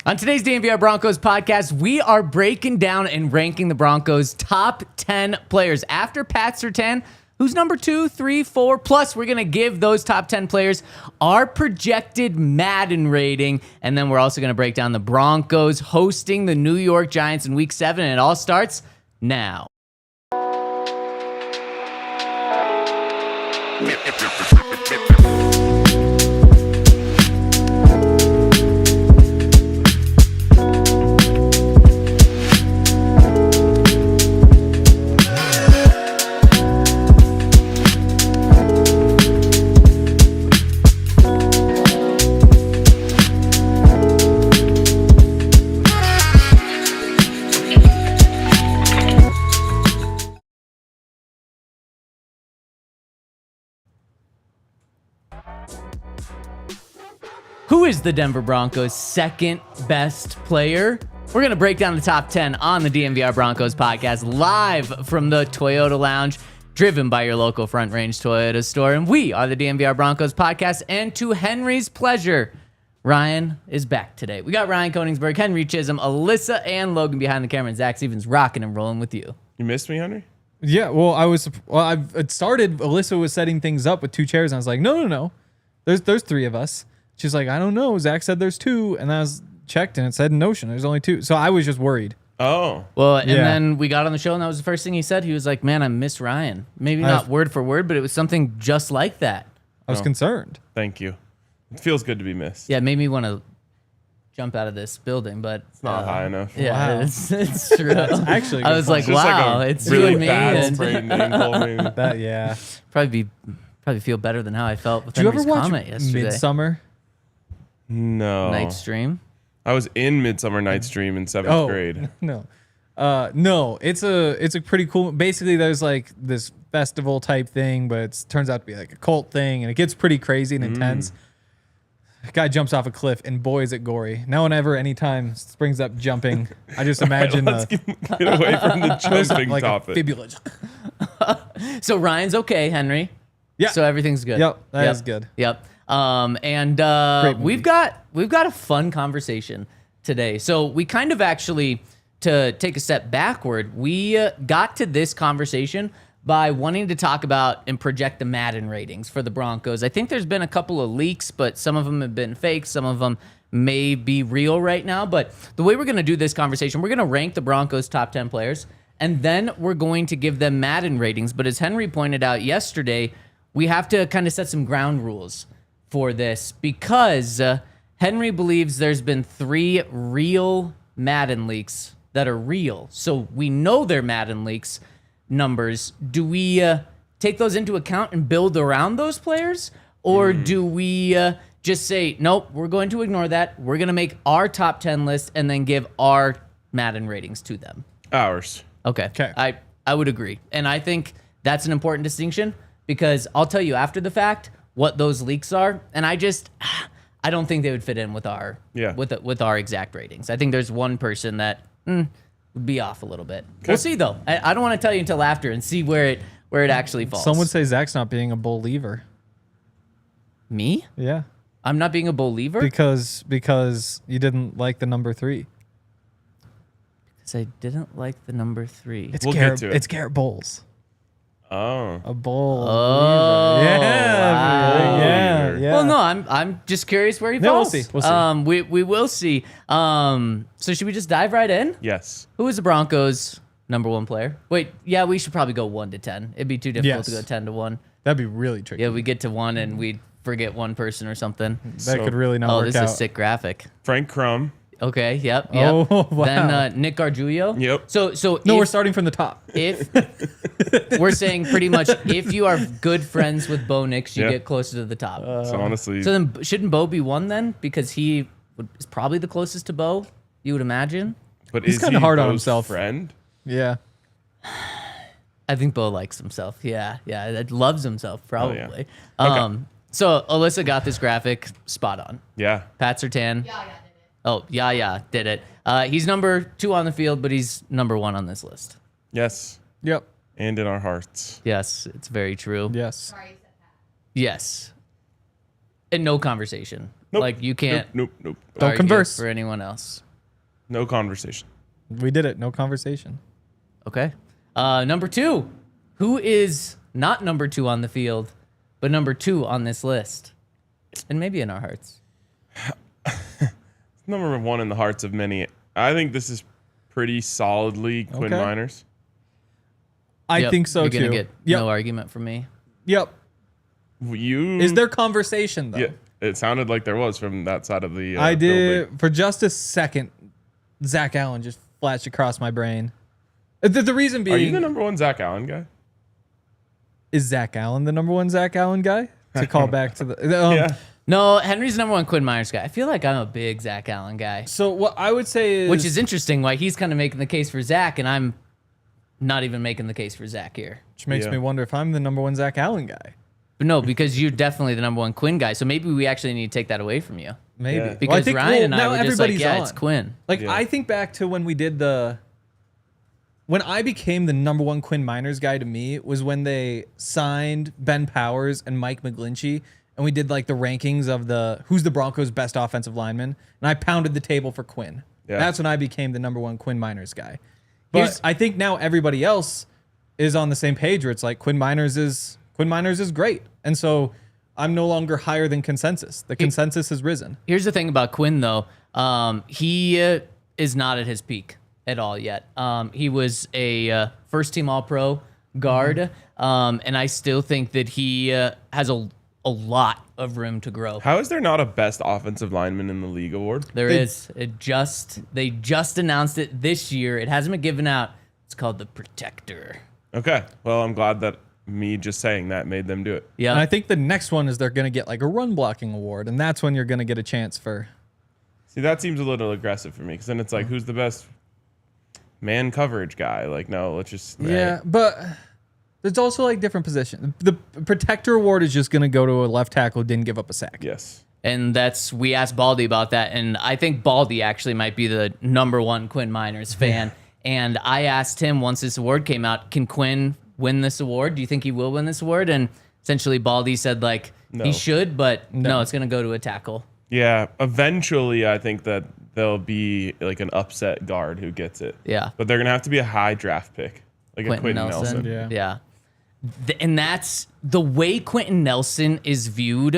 On today's DNVR Broncos podcast, we are breaking down and ranking the Broncos' top 10 players. After Pat Surtain, who's number 2, 3, 4, plus we're going to give those top 10 players our projected Madden rating. And then we're also going to break down the Broncos hosting the New York Giants in Week 7. And it all starts now. Who is the Denver Broncos' second best player? We're going to break down the top 10 on the DNVR Broncos podcast live from the Toyota Lounge, driven by your local Front Range Toyota store. And we are the DNVR Broncos podcast. And to Henry's pleasure, Ryan is back today. We got Ryan Koenigsberg, Henry Chisholm, Alyssa, and Logan behind the camera, and Zac Stevens rocking and rolling with you. You missed me, Henry? Yeah, it started, Alyssa was setting things up with 2 chairs, and I was like, no. There's 3 of us. She's like, I don't know. Zac said there's 2, and I was checked, and it said Notion. There's only 2. So I was just worried. Oh. Well, and then we got on the show, and that was the first thing he said. He was like, man, I miss Ryan. Maybe not word for word, but it was something just like that. I was concerned. Thank you. It feels good to be missed. Yeah, it made me want to jump out of this building, but It's not high enough. yeah, Wow. it's true. Actually, I was like, Just wow, like a it's really you and me. bad And sprained ankle, maybe. that, yeah. probably feel better than how I felt with Did you ever Henry's watch comment yesterday. Midsummer? No. Night stream. I was in Midsummer Night's Dream in 7th grade. No. No, it's a pretty cool. Basically, there's like this festival type thing, but it turns out to be like a cult thing, and it gets pretty crazy and intense. A guy jumps off a cliff, and boy, is it gory. No one ever, anytime springs up jumping. I just imagine Let's get away from the jumping like topic. a fibula. So Ryan's okay, Henry. Yeah. So everything's good. Yep, that is good. Yep. And Great movie. we've got a fun conversation today. So we kind of actually, to take a step backward, we got to this conversation by wanting to talk about and project the Madden ratings for the Broncos. I think there's been a couple of leaks, but some of them have been fake. Some of them may be real right now. But the way we're going to do this conversation, we're going to rank the Broncos' top 10 players, and then we're going to give them Madden ratings. But as Henry pointed out yesterday, we have to kind of set some ground rules for this because Henry believes there's been 3 real Madden leaks that are real. So we know they're Madden leaks numbers. Do we take those into account and build around those players? Or do we just say, nope, we're going to ignore that. We're going to make our top 10 list and then give our Madden ratings to them? Ours. Okay. I would agree. And I think that's an important distinction because I'll tell you after the fact what those leaks are. And I don't think they would fit in with our with our exact ratings. I think there's one person that would be off a little bit. Okay. We'll see though. I don't want to tell you until after and see where it actually falls. Some would say Zach's not being a believer. Me? Yeah. I'm not being a believer? Because you didn't like the number 3. Because I didn't like the number 3. It's We'll Garrett, get to it. It's Garrett Bowles. Oh. A bowl. Oh, Yeah. Well, no, I'm just curious where he No, we'll falls. see. We'll see. We will see. So should we just dive right in? Yes. Who is the Broncos' number 1 player? Wait, yeah, we should probably go 1 to 10. It'd be too difficult to go 10 to 1. That'd be really tricky. Yeah, we get to 1 and we'd forget one person or something. That could really not work this out. is a sick graphic. Frank Crum. Okay, yep. Oh, wow. Then Nick Gargiulo. Yep. So No, we're if, starting from the top. if we're saying pretty much if you are good friends with Bo Nix, you Yeah. get closer to the top. So honestly, So then shouldn't Bo be 1 then? Because he is probably the closest to Bo, you would imagine. but he's is kinda he hard on Bo's himself. friend? Yeah. I think Bo likes himself. Yeah, loves himself probably. Oh, yeah. Okay. So Alyssa got this graphic spot on. Yeah. Pat Surtain. Yeah, did it. Oh, yeah, did it. He's number 2 on the field, but he's number 1 on this list. Yes. Yep. And in our hearts. Yes, it's very true. Yes. Sorry, you said Pat. Yes. And no conversation Nope. Like you can't Nope. Don't argue converse. for anyone else. No conversation. We did it. No conversation. Okay. Number 2. Who is not number 2 on the field, but number 2 on this list? And maybe in our hearts. Number 1 in the hearts of many. I think this is pretty solidly Quinn Okay. Meinerz. I Yep, think so you're too. gonna get Yep. no argument from me. Yep. You Is there conversation though? Yeah, it sounded like there was from that side of the. I did building. for just a second. Zac Allen just flashed across my brain. The reason being, Are you the number 1 Zac Allen guy? is Zac Allen the number 1 Zac Allen guy? To call back to the Yeah. No, Henry's number 1 Quinn Meinerz guy. I feel like I'm a big Zac Allen guy, So what I would say is, which is interesting. Why he's kind of making the case for Zac, and I'm not even making the case for Zac here. which makes Yeah. me wonder if I'm the number 1 Zac Allen guy. But no, because you're definitely the number 1 Quinn guy. So maybe we actually need to take that away from you. Maybe Yeah. Well, Because Ryan and I now were just like, everybody's yeah, on. it's Quinn. Like Yeah. I think back to when we did when I became the number 1 Quinn Meinerz guy to me was when they signed Ben Powers and Mike McGlinchey, and we did like the rankings of who's the Broncos' best offensive lineman, and I pounded the table for Quinn. Yeah. That's when I became the number 1 Quinn Meinerz guy. But Here's- I think now everybody else is on the same page where it's like Quinn Meinerz is great, and so I'm no longer higher than consensus. The consensus has risen. Here's the thing about Quinn, though. He is not at his peak at all yet. He was a first-team All-Pro guard, and I still think that he has a lot of room to grow. How is there not a best offensive lineman in the league award? There is. They just announced it this year. It hasn't been given out. It's called the Protector. Okay. Well, I'm glad that me just saying that made them do it. Yeah. And I think the next one is they're going to get like a run blocking award, and that's when you're going to get a chance for. See, that seems a little aggressive for me because then it's like, who's the best man coverage guy? Like, no, let's just. Yeah, but there's also like different positions. The protector award is just going to go to a left tackle who didn't give up a sack. Yes. And we asked Baldy about that, and I think Baldy actually might be the number 1 Quinn Meinerz fan. And I asked him once this award came out, can Quinn win this award? Do you think he will win this award? And essentially Baldy said like No. he should, but no, it's going to go to a tackle. Yeah. Eventually, I think that there'll be like an upset guard who gets it. Yeah. But they're going to have to be a high draft pick, like a Quentin Nelson. Yeah. And that's the way Quentin Nelson was viewed,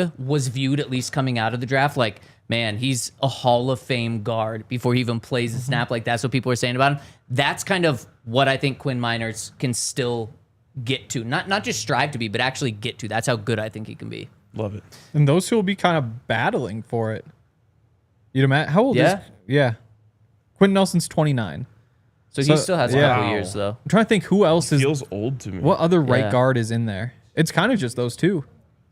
at least coming out of the draft. Like, man, he's a Hall of Fame guard before he even plays the snap. Like, that's what people are saying about him. That's kind of what I think Quinn Meinerz can still get to. Not just strive to be, but actually get to. That's how good I think he can be. Love it. And those two will be kind of battling for it. You know, Matt, how old is? Yeah. Quentin Nelson's 29. So he still has a yeah. couple years, though. I'm trying to think who else is. Feels old to me. What other right Yeah. guard is in there? It's kind of just those two.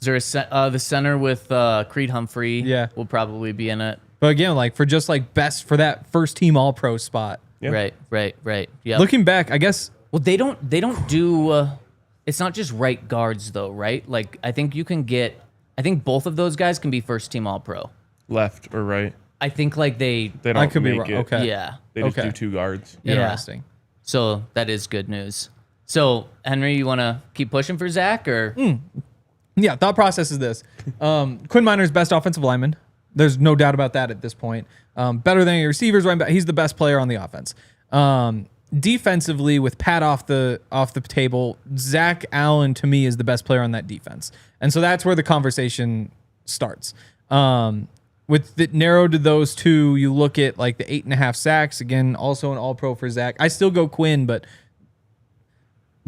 Is there the center with Creed Humphrey? Yeah. Will probably be in it. But again, like for just like best for that first team All Pro spot. Yeah. Right. Yeah. Looking back, I guess. Well, they don't do. It's not just right guards though, right? Like I think both of those guys can be first team All Pro. Left or right? I think like they They don't I could be make wrong. it. Okay. yeah. They just Okay. do 2 guards. Yeah. Interesting. So that is good news. So Henry, you want to keep pushing for Zac or? Yeah, thought process is this. Quinn Meinerz, best offensive lineman. There's no doubt about that at this point. Better than your receivers, right? He's the best player on the offense. Defensively, with Pat off the table, Zac Allen to me is the best player on that defense, and so that's where the conversation starts. With it narrowed to those two, you look at like the 8.5 sacks. Again, also an All-Pro for Zac. I still go Quinn, but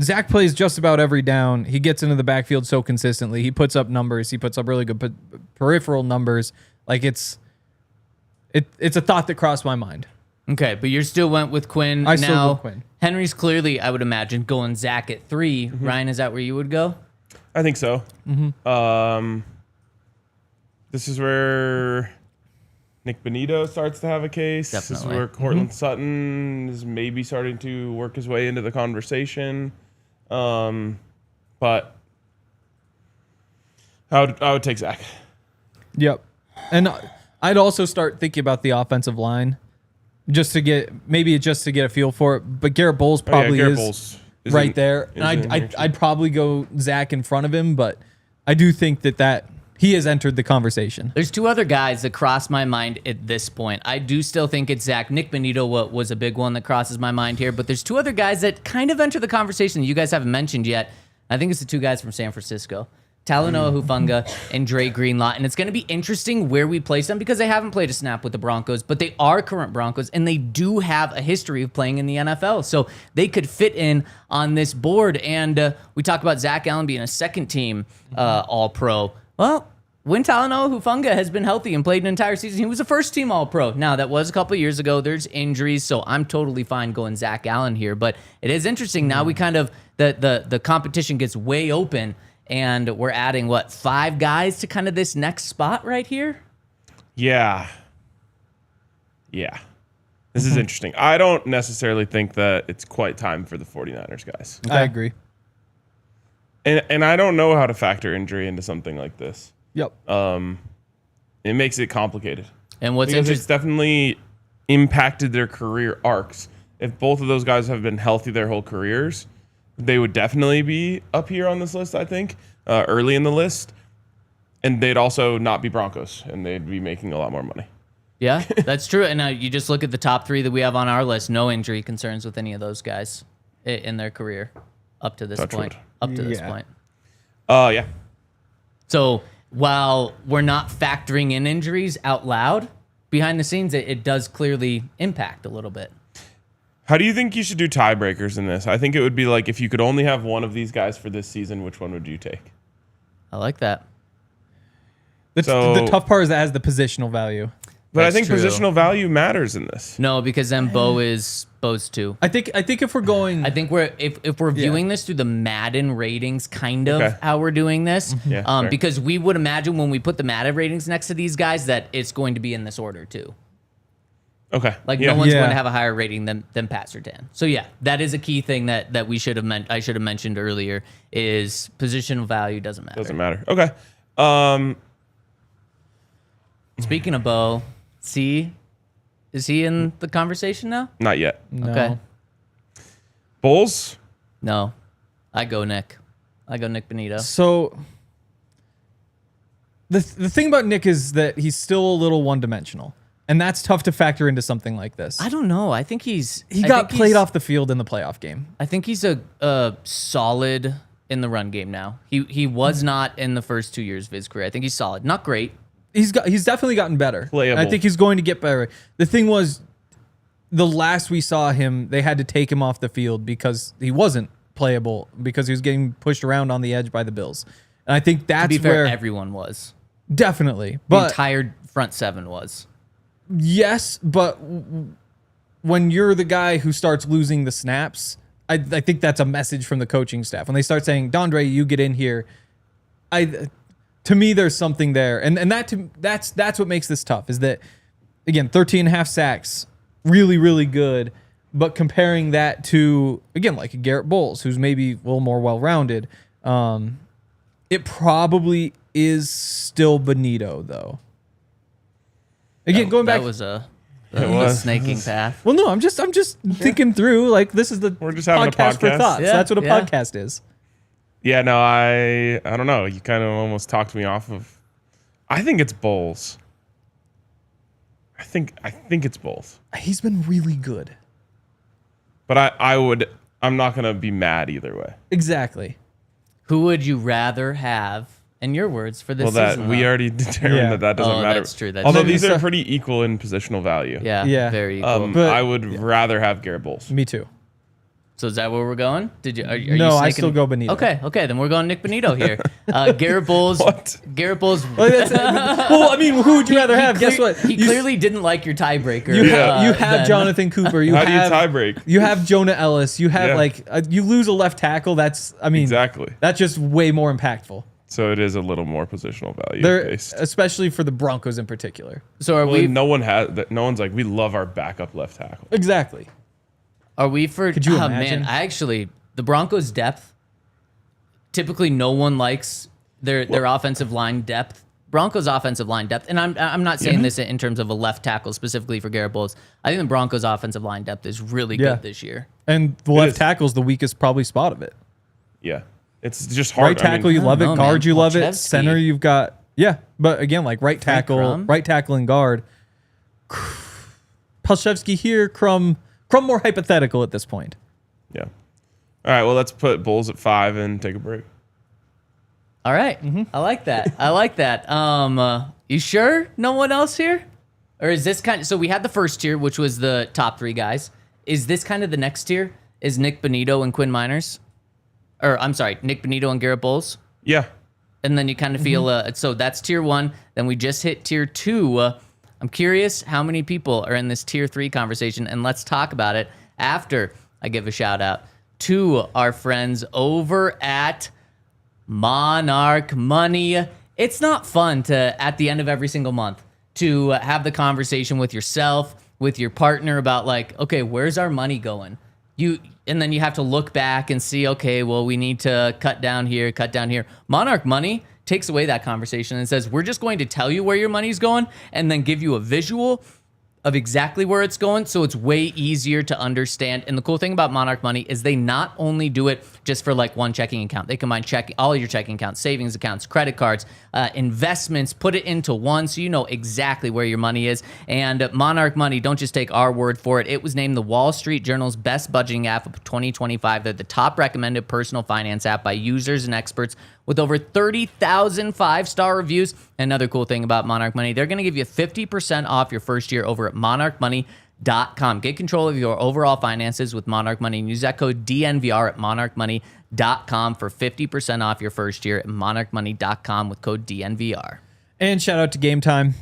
Zac plays just about every down. He gets into the backfield so consistently. He puts up numbers. He puts up really good peripheral numbers. Like it's a thought that crossed my mind. Okay, but you still went with Quinn. I still now, go Quinn. Henry's clearly, I would imagine, going Zac at 3. Ryan, is that where you would go? I think so. This is where Nick Bonitto starts to have a case. This is Definitely. where Cortland Sutton is maybe starting to work his way into the conversation. But I would take Zac. Yep. And I'd also start thinking about the offensive line just to get a feel for it. But Garrett Bowles probably Garrett is Bowles right there. is And in here too. I'd probably go Zac in front of him, but I do think that he has entered the conversation. There's two other guys that cross my mind at this point. I do still think it's Zach. Nick Bonitto was a big one that crosses my mind here, but there's two other guys that kind of enter the conversation that you guys haven't mentioned yet. I think it's the two guys from San Francisco, Talanoa Hufanga and Dre Greenlaw. And it's going to be interesting where we place them because they haven't played a snap with the Broncos, but they are current Broncos, and they do have a history of playing in the NFL. So they could fit in on this board. And we talk about Zach Allen being a second-team All-Pro. Well, when Talanoa Hufanga has been healthy and played an entire season, he was a first-team All-Pro. Now, that was a couple years ago. There's injuries, so I'm totally fine going Zach Allen here. But it is interesting. Now we kind of, the competition gets way open, and we're adding, 5 guys to kind of this next spot right here? Yeah. This is interesting. I don't necessarily think that it's quite time for the 49ers guys. I agree. And I don't know how to factor injury into something like this. Yep. It makes it complicated. And what's Because it's interesting, definitely impacted their career arcs. If both of those guys have been healthy their whole careers, they would definitely be up here on this list, I think, early in the list. And they'd also not be Broncos, and they'd be making a lot more money. yeah, that's true. And you just look at the top 3 that we have on our list, no injury concerns with any of those guys in their career up to this Touch point. wood. Up to this Yeah. point. Yeah. So while we're not factoring in injuries out loud, behind the scenes, it does clearly impact a little bit. How do you think you should do tiebreakers in this? I think it would be like if you could only have one of these guys for this season, which one would you take? I like that. The tough part is that has the positional value. But That's I think true. positional value matters in this. No, because then Bo's 2. I think if we're going, I think if we're viewing this through the Madden ratings, kind of Okay. how we're doing this, Yeah, fair. because we would imagine when we put the Madden ratings next to these guys that it's going to be in this order too. Okay. Like yeah. no one's Yeah. going to have a higher rating than Pat Surtain. So yeah, that is a key thing that I should have mentioned earlier is positional value doesn't matter. Doesn't matter. Okay. Speaking of Bo, is he in the conversation now? Not yet. no. Okay. Bulls? No, I go Nick Bonitto. So the thing about Nick is that he's still a little one-dimensional, and that's tough to factor into something like this. I don't know. I think He got played off the field in the playoff game. I think he's a solid in the run game now. He was not in the first 2 years of his career. I think he's solid. Not great. He's definitely gotten better. Playable. I think he's going to get better. The thing was, the last we saw him, they had to take him off the field because he wasn't playable because he was getting pushed around on the edge by the Bills. And I think that's To be fair, where everyone was. definitely. The But entire front 7 was. yes, but when you're the guy who starts losing the snaps, I think that's a message from the coaching staff. When they start saying, Dondre, you get in here, to me, there's something there. And that's what makes this tough is that, again, 13.5 sacks, really, really good. But comparing that to, again, like a Garrett Bowles, who's maybe a little more well-rounded, it probably is still Bonitto, though. Again, going back. That was a snaking path. Well, no, I'm just thinking through. Like, this is the We're just having a podcast for podcast. thoughts. Yeah, That's what a yeah. podcast is. Yeah, no, I don't know. You kind of almost talked me off of. I think it's Bulls. I think it's Bulls. He's been really good. But I'm not gonna be mad either way. Exactly. Who would you rather have, in your words, for this Well, that season? we though? already determined Yeah. that doesn't Oh, matter. that's true, that's Although true. these So- are pretty equal in positional value. Yeah, Yeah. very cool. But- I would rather have Garrett Bowles. Me too. So is that where we're going? Are No, you I snaking- still go Bonitto. Okay, then we're going Nick Bonitto here. Garrett Bowles. What? Garrett Bowles. Well, I mean, who would you rather have? Guess what? He clearly didn't like your tiebreaker. You have then. Jonathan Cooper. You How do you have tie break? You have Jonah Ellis. You have Yeah. you lose a left tackle. That's Exactly. That's just way more impactful. So it is a little more positional value They're based. especially for the Broncos in particular. So are Well, we? no one's like, we love our backup left tackle. Exactly. Are we for? Could you oh, imagine? Man, the Broncos' depth. Typically, no one likes their offensive line depth. Broncos' offensive line depth, and I'm not saying this in terms of a left tackle specifically for Garrett Bowles. I think the Broncos' offensive line depth is really Yeah. good this year. And the is. left tackle's the weakest probably spot of it. Yeah. It's just hard. Right tackle, you I love don't it. know, Guard, man. you love it. Olszewski. Center, you've got Yeah, but again, like right tackle and guard. Palshevsky here, Crum more hypothetical at this point. Yeah. All right, well, let's put Bulls at 5 and take a break. All right. I like that. I like that. You sure no one else here? Or is this kind of, so we had the first tier, which was the top 3 guys. Is this kind of the next tier? Is Nick Bonitto and Quinn Meinerz? Or I'm sorry, Nick Bonitto and Garrett Bowles? Yeah. And then you kind of feel, so that's tier 1. Then we just hit tier 2. I'm curious how many people are in this tier 3 conversation, and let's talk about it after I give a shout out to our friends over at Monarch Money. It's not fun to, at the end of every single month, to have the conversation with yourself, with your partner about like, okay, where's our money going? And then you have to look back and see, okay, well, we need to cut down here, cut down here. Monarch Money takes away that conversation and says, we're just going to tell you where your money's going and then give you a visual of exactly where it's going, so it's way easier to understand. And the cool thing about Monarch Money is they not only do it just for like one checking account. They combine all your checking accounts, savings accounts, credit cards, investments, put it into one so you know exactly where your money is. And Monarch Money, don't just take our word for it. It was named the Wall Street Journal's best budgeting app of 2025. They're the top recommended personal finance app by users and experts with over 30,000 5-star reviews. Another cool thing about Monarch Money, they're going to give you 50% off your first year over at monarchmoney.com. Get control of your overall finances with Monarch Money and use that code DNVR at monarchmoney.com for 50% off your first year at monarchmoney.com with code DNVR. And shout out to Game Time.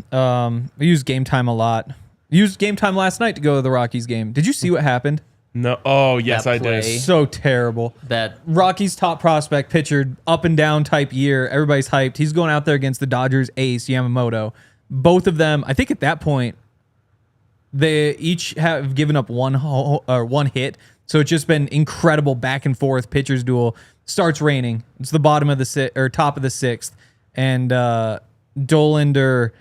We use Game Time a lot. Used Game Time last night to go to the Rockies game. Did you see what happened? No. Oh, yes, I did. So terrible. That Rockies' top prospect pitcher, up and down type year. Everybody's hyped. He's going out there against the Dodgers ace, Yamamoto. Both of them, I think at that point, they each have given up one hit. So it's just been incredible back and forth pitchers duel. Starts raining. It's the bottom of the top of the 6th. And Dollander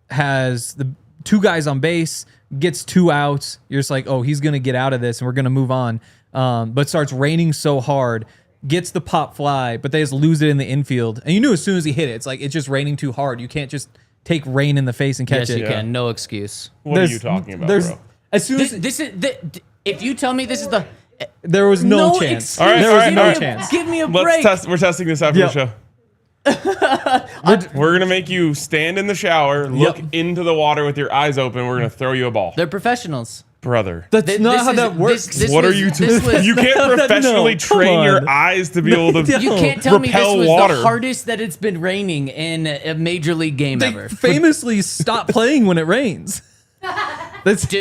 has the 2 guys on base, gets 2 outs. You're just like, oh, he's going to get out of this and we're going to move on. But starts raining so hard, gets the pop fly, but they just lose it in the infield. And you knew as soon as he hit it, it's like, it's just raining too hard. You can't just take rain in the face and catch yes, it. you can. No excuse. What are you talking about, bro? As soon as If you tell me this is the... there was no chance. Excuse. There was no chance. Give me a break. We're testing this after the show. We're going to make you stand in the shower, look into the water with your eyes open. We're going to throw you a ball. They're professionals. Brother. That's not how that works. What are you doing? You can't professionally train your eyes to be able to You can't tell me this was water. the hardest that it's been raining in a major league game ever. Famously stop playing when it rains.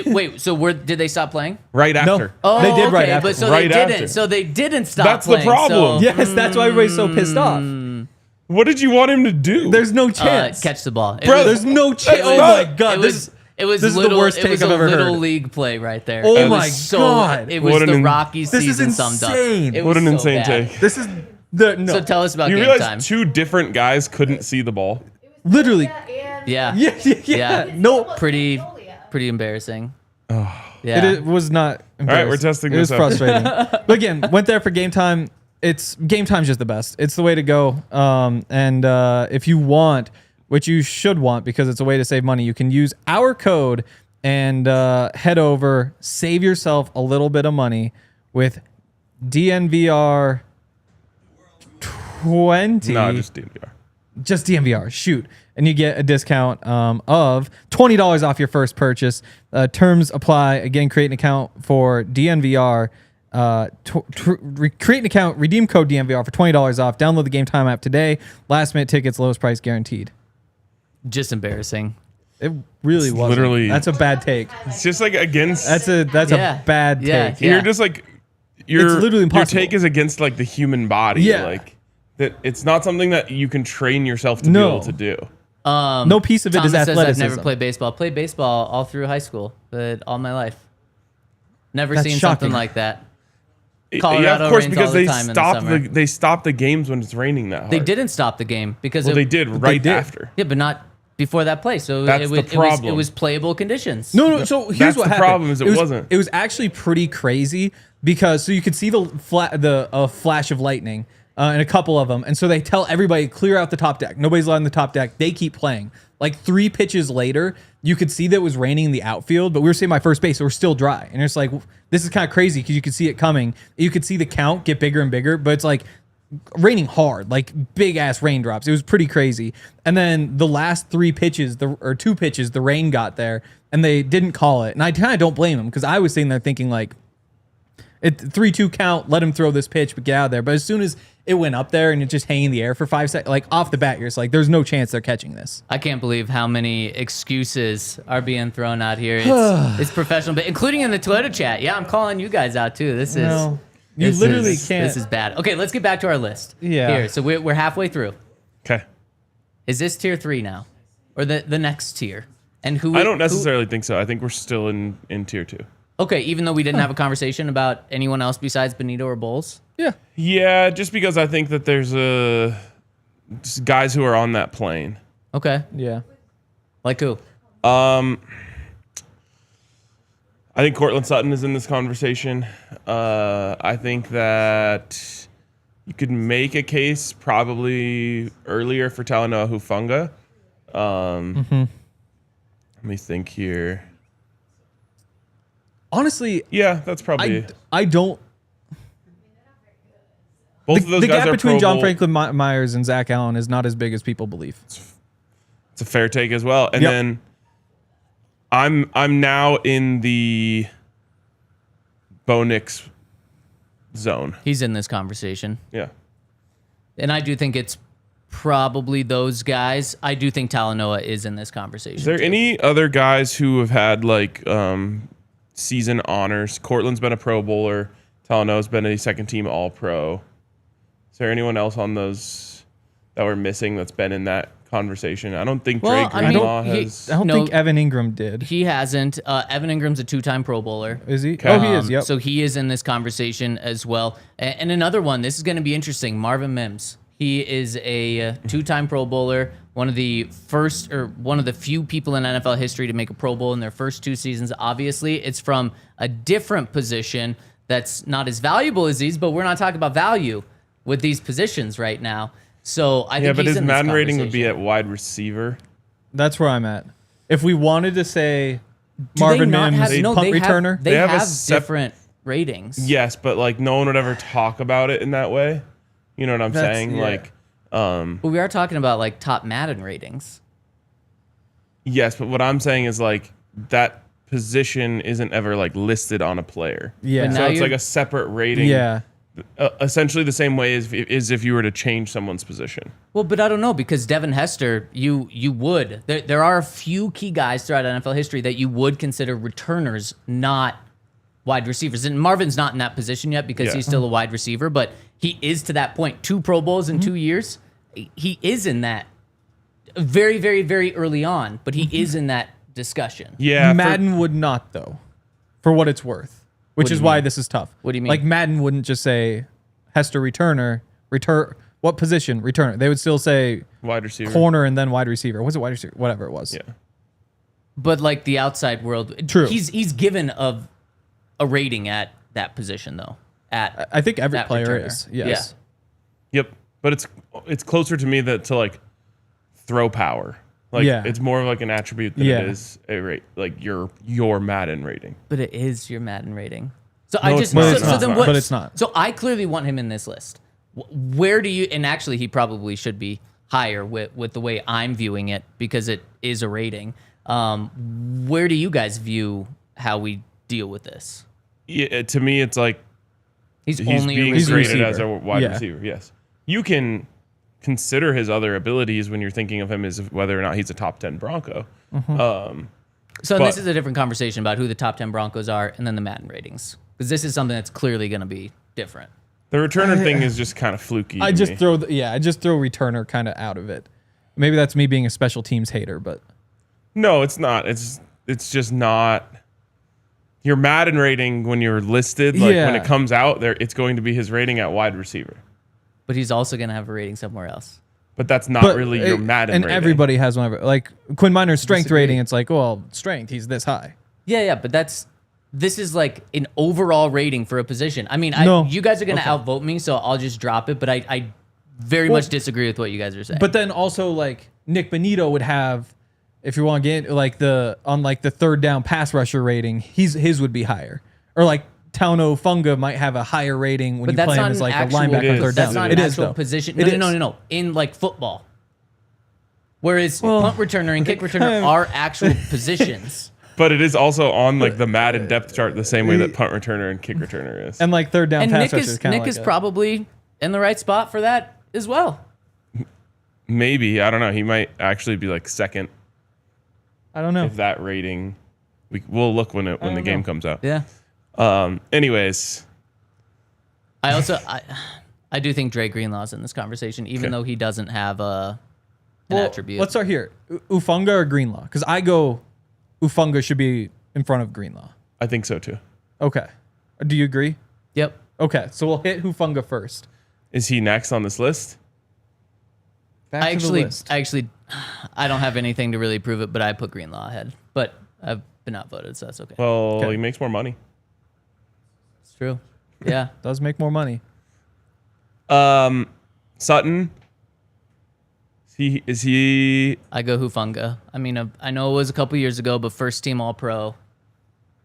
Wait, so did they stop playing? Right after. No. Oh, they did okay, right after. But so Right they didn't. after. So they didn't stop That's playing. the problem. So, Yes, that's why everybody's so pissed off. What did you want him to do? There's no chance. catch the ball. Bro, There's no chance. That's Oh not- my god, This is the worst take I've ever little heard. league play right there. Oh It was my God. It was What the an- Rockies This is season summed up. insane. It What was an so insane bad. take. This is the no. So tell us about You game realize time. 2 different guys couldn't see the ball? Literally. Yeah. Yeah. No. Pretty embarrassing. Yeah. It was not. All right, we're testing It was this out. frustrating. But again, went there for Game Time. Game Time's just the best. It's the way to go. And if you want, which you should want because it's a way to save money, you can use our code and head over, save yourself a little bit of money with DNVR 20. No, just DNVR. Just DNVR, shoot. And you get a discount of $20 off your first purchase. Terms apply. Again, create an account for DNVR. Create an account, redeem code DNVR for $20 off. Download the Game Time app today. Last minute tickets, lowest price guaranteed. Just embarrassing. It really was. literally- That's a bad take. It's just like against. That's a bad Yeah. take. You're just like. It's literally Your impossible. take is against like the human body. Yeah. Like that. It's not something that you can train yourself to No. be able to do. No piece of it Thomas is says athleticism. I've never played baseball. Played baseball all through high school, but all my life. Never That's seen shocking. something like that. Yeah, Colorado of course, rains because all the they time in the stop summer. they stop the games when it's raining that hard. They didn't stop the game because Well, they did right did. after. Yeah, but not before that play. So That's it the was, problem. It was playable conditions. No. So here's That's what the happened. problem is it wasn't. It was actually pretty crazy because so you could see the flash of lightning, and a couple of them. And so they tell everybody, clear out the top deck. Nobody's allowed in the top deck. They keep playing. Like 3 pitches later, you could see that it was raining in the outfield, but we were sitting by first base, so we're still dry. And it's like, this is kind of crazy because you could see it coming. You could see the count get bigger and bigger, but it's like raining hard, like big ass raindrops. It was pretty crazy. And then the last 3 pitches, or 2 pitches, the rain got there and they didn't call it. And I kind of don't blame them because I was sitting there thinking like, 3-2 count, let him throw this pitch, but get out of there. But as soon as it went up there and it just hanging in the air for 5 seconds, like off the bat, you're just like, there's no chance they're catching this. I can't believe how many excuses are being thrown out here. It's professional, but including in the Twitter chat. Yeah, I'm calling you guys out too. This is can't. This is bad. Okay, let's get back to our list. Yeah. Here, so we're halfway through. Okay. Is this tier 3 now, or the next tier? And I don't necessarily think so. I think we're still in tier 2. Okay, even though we didn't have a conversation about anyone else besides Bonitto or Bowles? Yeah. Yeah, just because I think that there's just guys who are on that plane. Okay. Yeah. Like who? I think Cortland Sutton is in this conversation. I think that you could make a case probably earlier for Talanoa Hufanga. Let me think here. Honestly, yeah, that's probably. I don't. Both of those the guys gap are between Pro John Bowl. Franklin Myers and Zach Allen is not as big as people believe. It's a fair take as well. And then I'm now in the Bo Nix zone. He's in this conversation. Yeah. And I do think it's probably those guys. I do think Talanoa is in this conversation. Is there any other guys who have had like season honors? Cortland's been a Pro Bowler. Talanoa's been a second team All-Pro. Is there anyone else on those that we're missing that's been in that conversation? I don't think Drake Greenlaw has. I don't think Evan Ingram did. He hasn't. Evan Ingram's a 2-time Pro Bowler. Is he? Okay. Oh, he is. Yep. So he is in this conversation as well. And another one, this is going to be interesting, Marvin Mims. He is a 2-time Pro Bowler, one of the few people in NFL history to make a Pro Bowl in their first 2 seasons. Obviously, it's from a different position that's not as valuable as these, but we're not talking about value with these positions right now. So I think but he's his in this Madden rating would be conversation. at wide receiver. That's where I'm at. If we wanted to say Do Marvin they not Mims, have, no, punt they returner, Have, they They have a have sep- different ratings. Yes, but like no one would ever talk about it in that way. You know what I'm saying? yeah. Like, But we are talking about like top Madden ratings. yes, but what I'm saying is like that position isn't ever like listed on a player. yeah, But So now it's you're- like a separate rating. yeah. Essentially the same way as if you were to change someone's position. Well, but I don't know because Devin Hester, you would. There are a few key guys throughout NFL history that you would consider returners, not wide receivers. And Marvin's not in that position yet because he's still a wide receiver, but he is to that point. 2 Pro Bowls in 2 years. He is in that very, very, very early on, but he is in that discussion. Yeah. Madden would not though, for what it's worth. Which do is you why mean? this is tough. What do you mean? Like Madden wouldn't just say Hester returner, what position returner? They would still say wide receiver. corner and then wide receiver. Was it wide receiver? Whatever it was. Yeah. But like the outside world, True. He's given a rating at that position though. At I think every that player returner. is. Yes. Yep. But it's closer to me to like throw power. Like it's more of like an attribute than it is a rate, like your Madden rating. But it is your Madden rating. So No, I it's just not. so, It's so not. then what? But it's not. So I clearly want him in this list. Where do you? And actually, he probably should be higher with the way I'm viewing it because it is a rating. Where do you guys view how we deal with this? Yeah, to me, it's like He's he's only being a receiver. graded as a wide Yeah. receiver. Yes, you can consider his other abilities when you're thinking of him as whether or not he's a top 10 Bronco. So but- this is a different conversation about who the top 10 Broncos are and then the Madden ratings because this is something that's clearly going to be different. The returner thing is just kind of fluky. I to just me. throw returner kind of out of it. Maybe that's me being a special teams hater, but No, it's not. It's just not. Your Madden rating when you're listed, like when it comes out, there it's going to be his rating at wide receiver. But he's also going to have a rating somewhere else. But that's not really your Madden and rating. everybody has one of it. Like Quinn Meinerz strength rating, it's like, well, strength, he's this high. Yeah, but that's this is like an overall rating for a position. I mean, No. you guys are going to outvote me, so I'll just drop it. But I very much disagree with what you guys are saying. But then also like Nick Bonitto would have, if you want to get like the third down pass rusher rating, his would be higher. Or like Talanoa Hufanga might have a higher rating when you play him as like a linebacker third down. That's not an actual position. No. In like football. Whereas punt returner and kick returner are actual positions. But it is also on like the Madden depth chart the same way that punt returner and kick returner is. And like third down And pass rusher is kind of Nick like is probably in the right spot for that as well. Maybe, I don't know. He might actually be like second I don't know. if that rating. We'll look when the game comes out. Yeah. Anyways, I do think Dre Greenlaw's in this conversation, even though he doesn't have an attribute. Let's start here. Hufanga or Greenlaw? Because I go Hufanga should be in front of Greenlaw. I think so too. Okay. Do you agree? Yep. Okay, so we'll hit Hufanga first. Is he next on this list? Back to the list. I don't have anything to really prove it, but I put Greenlaw ahead. But I've been outvoted, so that's okay. Well, he makes more money. It's true. Yeah. Does make more money. Sutton. Is he? I go Hufanga. I mean, I know it was a couple years ago, but first team All-Pro.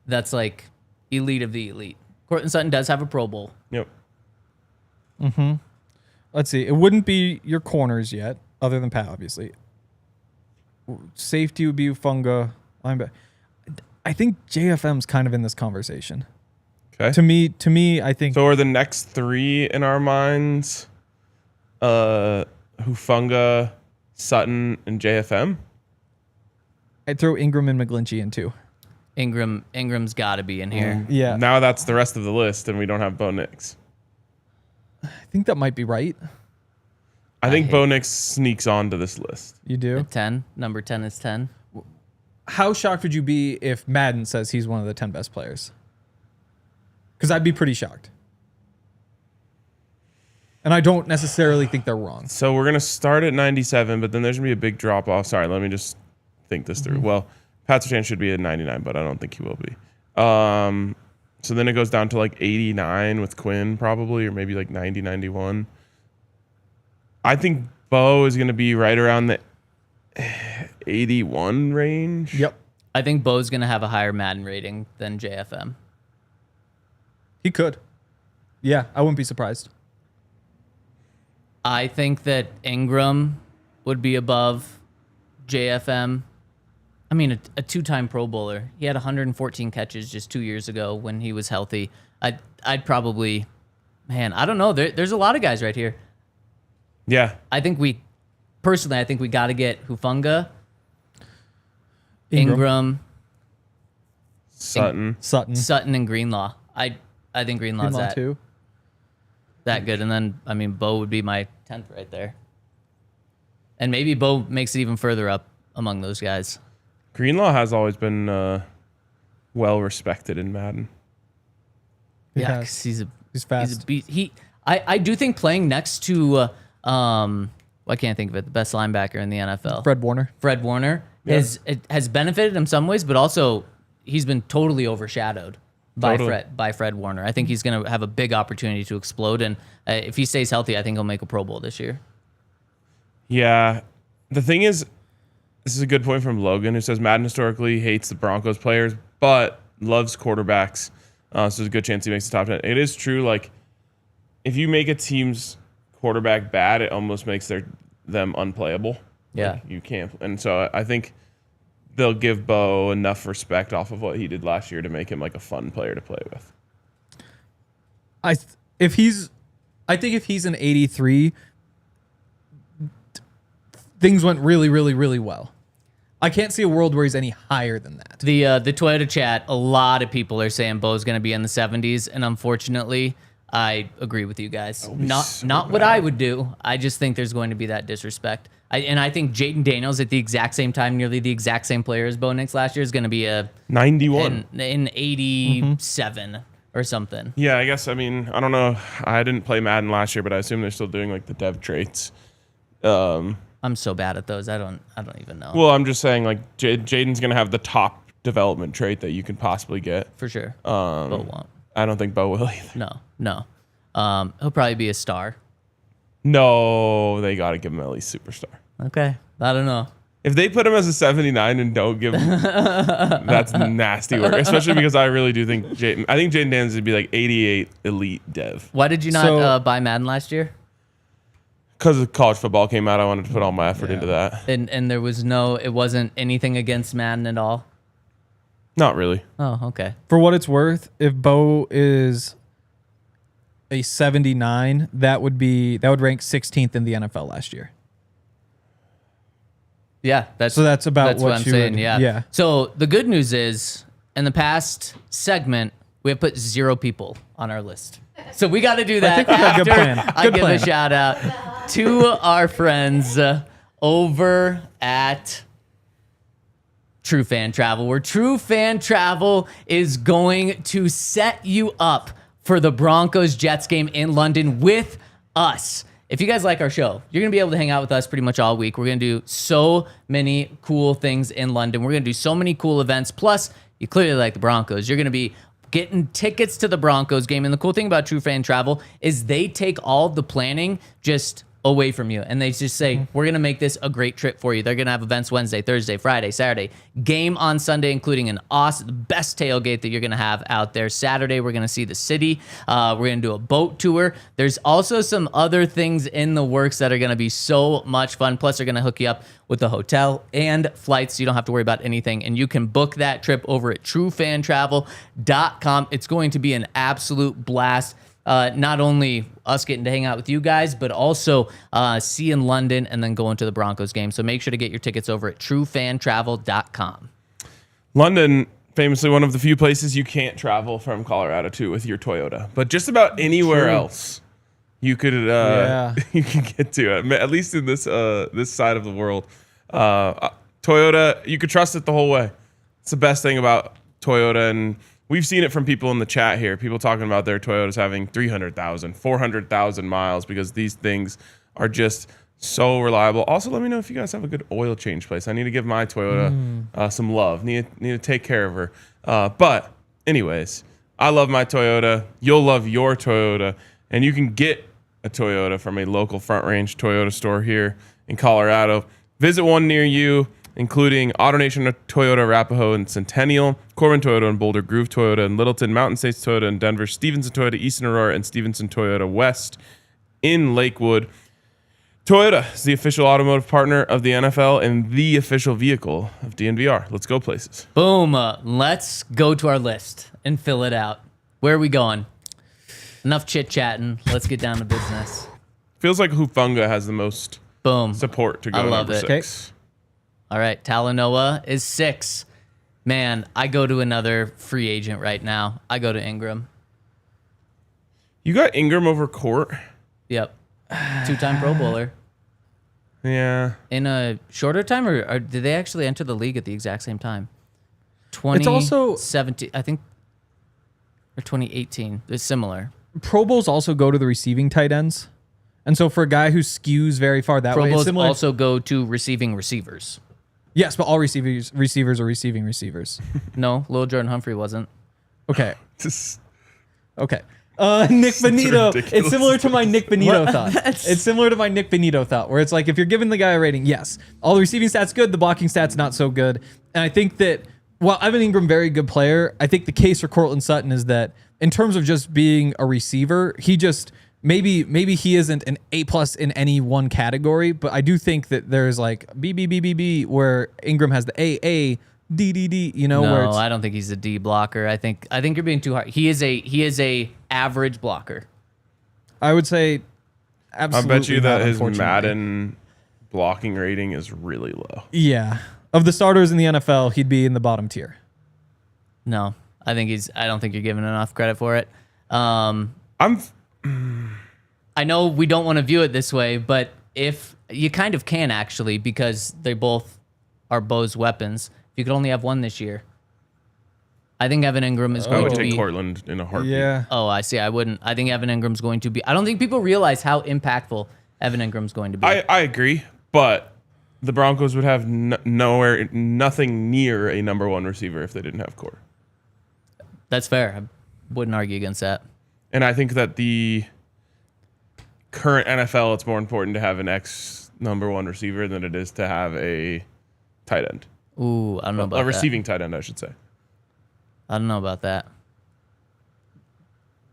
That's like elite of the elite. Courtland Sutton does have a Pro Bowl. Yep. Let's see. It wouldn't be your corners yet, other than Pat, obviously. Safety would be Hufanga. Linebacker. I think JFM's kind of in this conversation. Okay. To me, I think. So are the next three in our minds Hufanga, Sutton, and JFM? I'd throw Ingram and McGlinchey in too. Ingram's got to be in here. Yeah. Now that's the rest of the list, and we don't have Bo Nix. I think that might be right. I think Bo Nix sneaks onto this list. You do? 10. Number 10 is 10. How shocked would you be if Madden says he's one of the 10 best players? Because I'd be pretty shocked. And I don't necessarily think they're wrong. So we're going to start at 97, but then there's going to be a big drop off. Sorry, let me just think this through. Well, Pat Surtain should be at 99, but I don't think he will be. So then it goes down to like 89 with Quinn probably, or maybe like 90, 91. I think Bo is going to be right around the 81 range. Yep. I think Bo's going to have a higher Madden rating than JFM. He could. Yeah, I wouldn't be surprised. I think that Ingram would be above JFM. I mean, a two-time Pro Bowler. He had 114 catches just 2 years ago when he was healthy. I'd probably, man, I don't know. There's a lot of guys right here. Yeah. I think we got to get Hufanga, Ingram. Ingram, Sutton. and Greenlaw. I think Greenlaw's Greenlaw too. that good. And then, I mean, Bo would be my 10th right there. And maybe Bo makes it even further up among those guys. Greenlaw has always been well respected in Madden. Yeah, because he's fast. He's a beast. I do think playing next to I can't think of it, the best linebacker in the NFL, Fred Warner, has benefited in some ways, but also he's been totally overshadowed by Fred Warner. I think he's going to have a big opportunity to explode, and if he stays healthy, I think he'll make a Pro Bowl this year. Yeah. The thing is, this is a good point from Logan, who says Madden historically hates the Broncos players, but loves quarterbacks. So there's a good chance he makes the top 10. It is true, like, if you make a team's quarterback bad, it almost makes them unplayable. Yeah. Like, you can't. And so I think they'll give Bo enough respect off of what he did last year to make him like a fun player to play with. I think if he's an 83, things went really, really, really well. I can't see a world where he's any higher than that. The Toyota chat, a lot of people are saying Bo's going to be in the 70s, and unfortunately, I agree with you guys. Not what I would do. I just think there's going to be that disrespect. I think Jaden Daniels at the exact same time, nearly the exact same player as Bo Nix last year, is going to be a 91. in 87 or something. Yeah, I guess. I mean, I don't know. I didn't play Madden last year, but I assume they're still doing like the dev traits. I'm so bad at those. I don't even know. Well, I'm just saying, like, Jaden's going to have the top development trait that you can possibly get. For sure. Bo won't. I don't think Bo will either. No. He'll probably be a star. No, they got to give him at least superstar. Okay. I don't know. If they put him as a 79 and don't give him, that's nasty work. Especially because I really do think I think Jaden Daniels would be like 88 elite dev. Why did you not buy Madden last year? Because college football came out, I wanted to put all my effort into that. And there was it wasn't anything against Madden at all? Not really. Oh, okay. For what it's worth, if Bo is a 79, that would rank 16th in the NFL last year. Yeah, that's about what I'm you saying. would- Yeah. yeah. So the good news is, in the past segment, we have put 0 people on our list. So we got to do that. I think we got a good plan. I Good give plan. a shout out to our friends over at True Fan Travel, where True Fan Travel is going to set you up for the Broncos Jets game in London with us. If you guys like our show, you're going to be able to hang out with us pretty much all week. We're going to do so many cool things in London. We're going to do so many cool events. Plus, you clearly like the Broncos. You're going to be getting tickets to the Broncos game. And the cool thing about True Fan Travel is they take all of the planning just away from you. And they just say, we're going to make this a great trip for you. They're going to have events Wednesday, Thursday, Friday, Saturday, game on Sunday, including an awesome, best tailgate that you're going to have out there. Saturday, we're going to see the city. We're going to do a boat tour. There's also some other things in the works that are going to be so much fun. Plus, they're going to hook you up with the hotel and flights, so you don't have to worry about anything. And you can book that trip over at truefantravel.com. It's going to be an absolute blast. Not only us getting to hang out with you guys, but also seeing London and then going to the Broncos game. So make sure to get your tickets over at truefantravel.com. London, famously one of the few places you can't travel from Colorado to with your Toyota. But just about anywhere else you could you can get to it. At least in this side of the world. Toyota, you could trust it the whole way. It's the best thing about Toyota, and we've seen it from people in the chat here. People talking about their Toyotas having 300,000, 400,000 miles because these things are just so reliable. Also, let me know if you guys have a good oil change place. I need to give my Toyota some love. Need to take care of her. But anyways, I love my Toyota. You'll love your Toyota. And you can get a Toyota from a local Front Range Toyota store here in Colorado. Visit one near you, including AutoNation Toyota Arapahoe and Centennial, Corbin Toyota and Boulder Grove Toyota and Littleton, Mountain States Toyota in Denver, Stevenson Toyota, Eastern Aurora, and Stevenson Toyota West in Lakewood. Toyota is the official automotive partner of the NFL and the official vehicle of DNVR. Let's go places. Boom. Let's go to our list and fill it out. Where are we going? Enough chit-chatting. Let's get down to business. Feels like Hufanga has the most support to go to number 6. All right, Talanoa is 6. Man, I go to another free agent right now. I go to Ingram. You got Ingram over Court? Yep. 2-time Pro Bowler. Yeah. In a shorter time, or did they actually enter the league at the exact same time? It's also 2017, I think, or 2018. It's similar. Pro Bowls also go to the receiving tight ends. And so for a guy who skews very far that way, Pro it's Bowls similar. also go to receiving receivers. Yes, but all receivers are receiving receivers. No, Lil Jordan Humphrey wasn't. Okay. Okay. Nick Bonitto. It's similar to my Nick Bonitto thought. It's similar to my Nick Bonitto thought, where it's like if you're giving the guy a rating, yes, all the receiving stats good, the blocking stats not so good. And I think that while Evan Ingram very good player, I think the case for Courtland Sutton is that in terms of just being a receiver, he just maybe he isn't an A+ in any one category, but I do think that there's like B where Ingram has the A D, you know, where No, it's, I don't think he's a D blocker. I think you're being too hard. He is a average blocker. I would say absolutely. I bet you that not, his unfortunately. Madden blocking rating is really low. Yeah. Of the starters in the NFL, he'd be in the bottom tier. No, I don't think you're giving enough credit for it. I know we don't want to view it this way, but if you kind of can actually, because they both are Bo's weapons. If you could only have one this year, I think Evan Ingram is I going would to take be. Cortland in a heartbeat. Yeah. Oh, I see. I wouldn't. I think Evan Ingram's going to be. I don't think people realize how impactful Evan Ingram's going to be. I agree, but the Broncos would have nothing near a number one receiver if they didn't have Court. That's fair. I wouldn't argue against that. And I think that the current NFL, it's more important to have an ex number one receiver than it is to have a tight end. Ooh, I don't know about a receiving tight end, I should say. I don't know about that.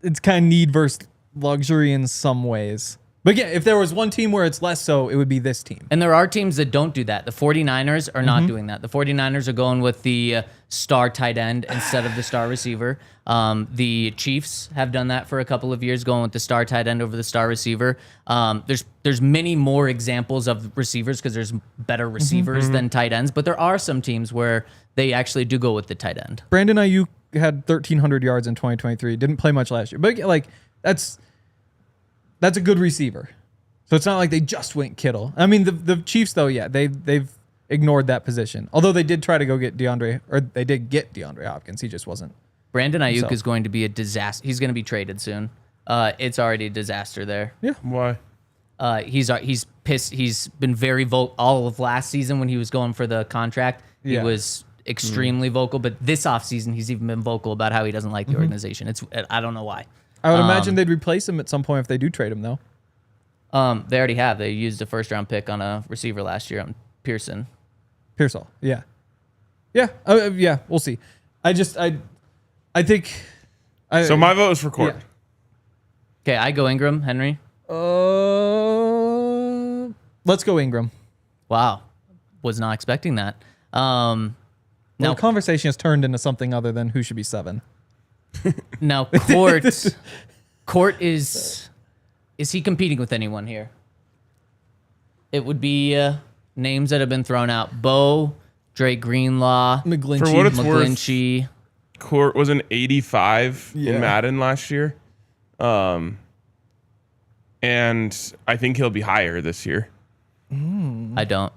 It's kind of need versus luxury in some ways. But yeah, if there was one team where it's less so, it would be this team. And there are teams that don't do that. The 49ers are not doing that. The 49ers are going with the star tight end instead of the star receiver. The Chiefs have done that for a couple of years, going with the star tight end over the star receiver. There's many more examples of receivers because there's better receivers than tight ends, but there are some teams where they actually do go with the tight end. Brandon Ayuk had 1,300 yards in 2023. Didn't play much last year. But like that's a good receiver. So it's not like they just went Kittle. I mean, the Chiefs, though, yeah, they've ignored that position. Although they did try to go get they did get DeAndre Hopkins. He just wasn't. Brandon Ayuk is going to be a disaster. He's going to be traded soon. It's already a disaster there. Yeah. Why? He's pissed. He's been very vocal all of last season when he was going for the contract. He was extremely vocal, but this offseason he's even been vocal about how he doesn't like the organization. I don't know why. I would imagine they'd replace him at some point if they do trade him, though. They already have. They used a first-round pick on a receiver last year on Pearsall. Yeah. Yeah. Yeah, we'll see. I think... So my vote is for Court. Yeah. Okay, I go Ingram, Henry. Let's go Ingram. Wow. Was not expecting that. Now, the conversation has turned into something other than who should be 7. Now, Court is he competing with anyone here? It would be names that have been thrown out. Bo, Drake Greenlaw, McGlinchey. For what it's worth, Court was an 85 in Madden last year. And I think he'll be higher this year. I don't.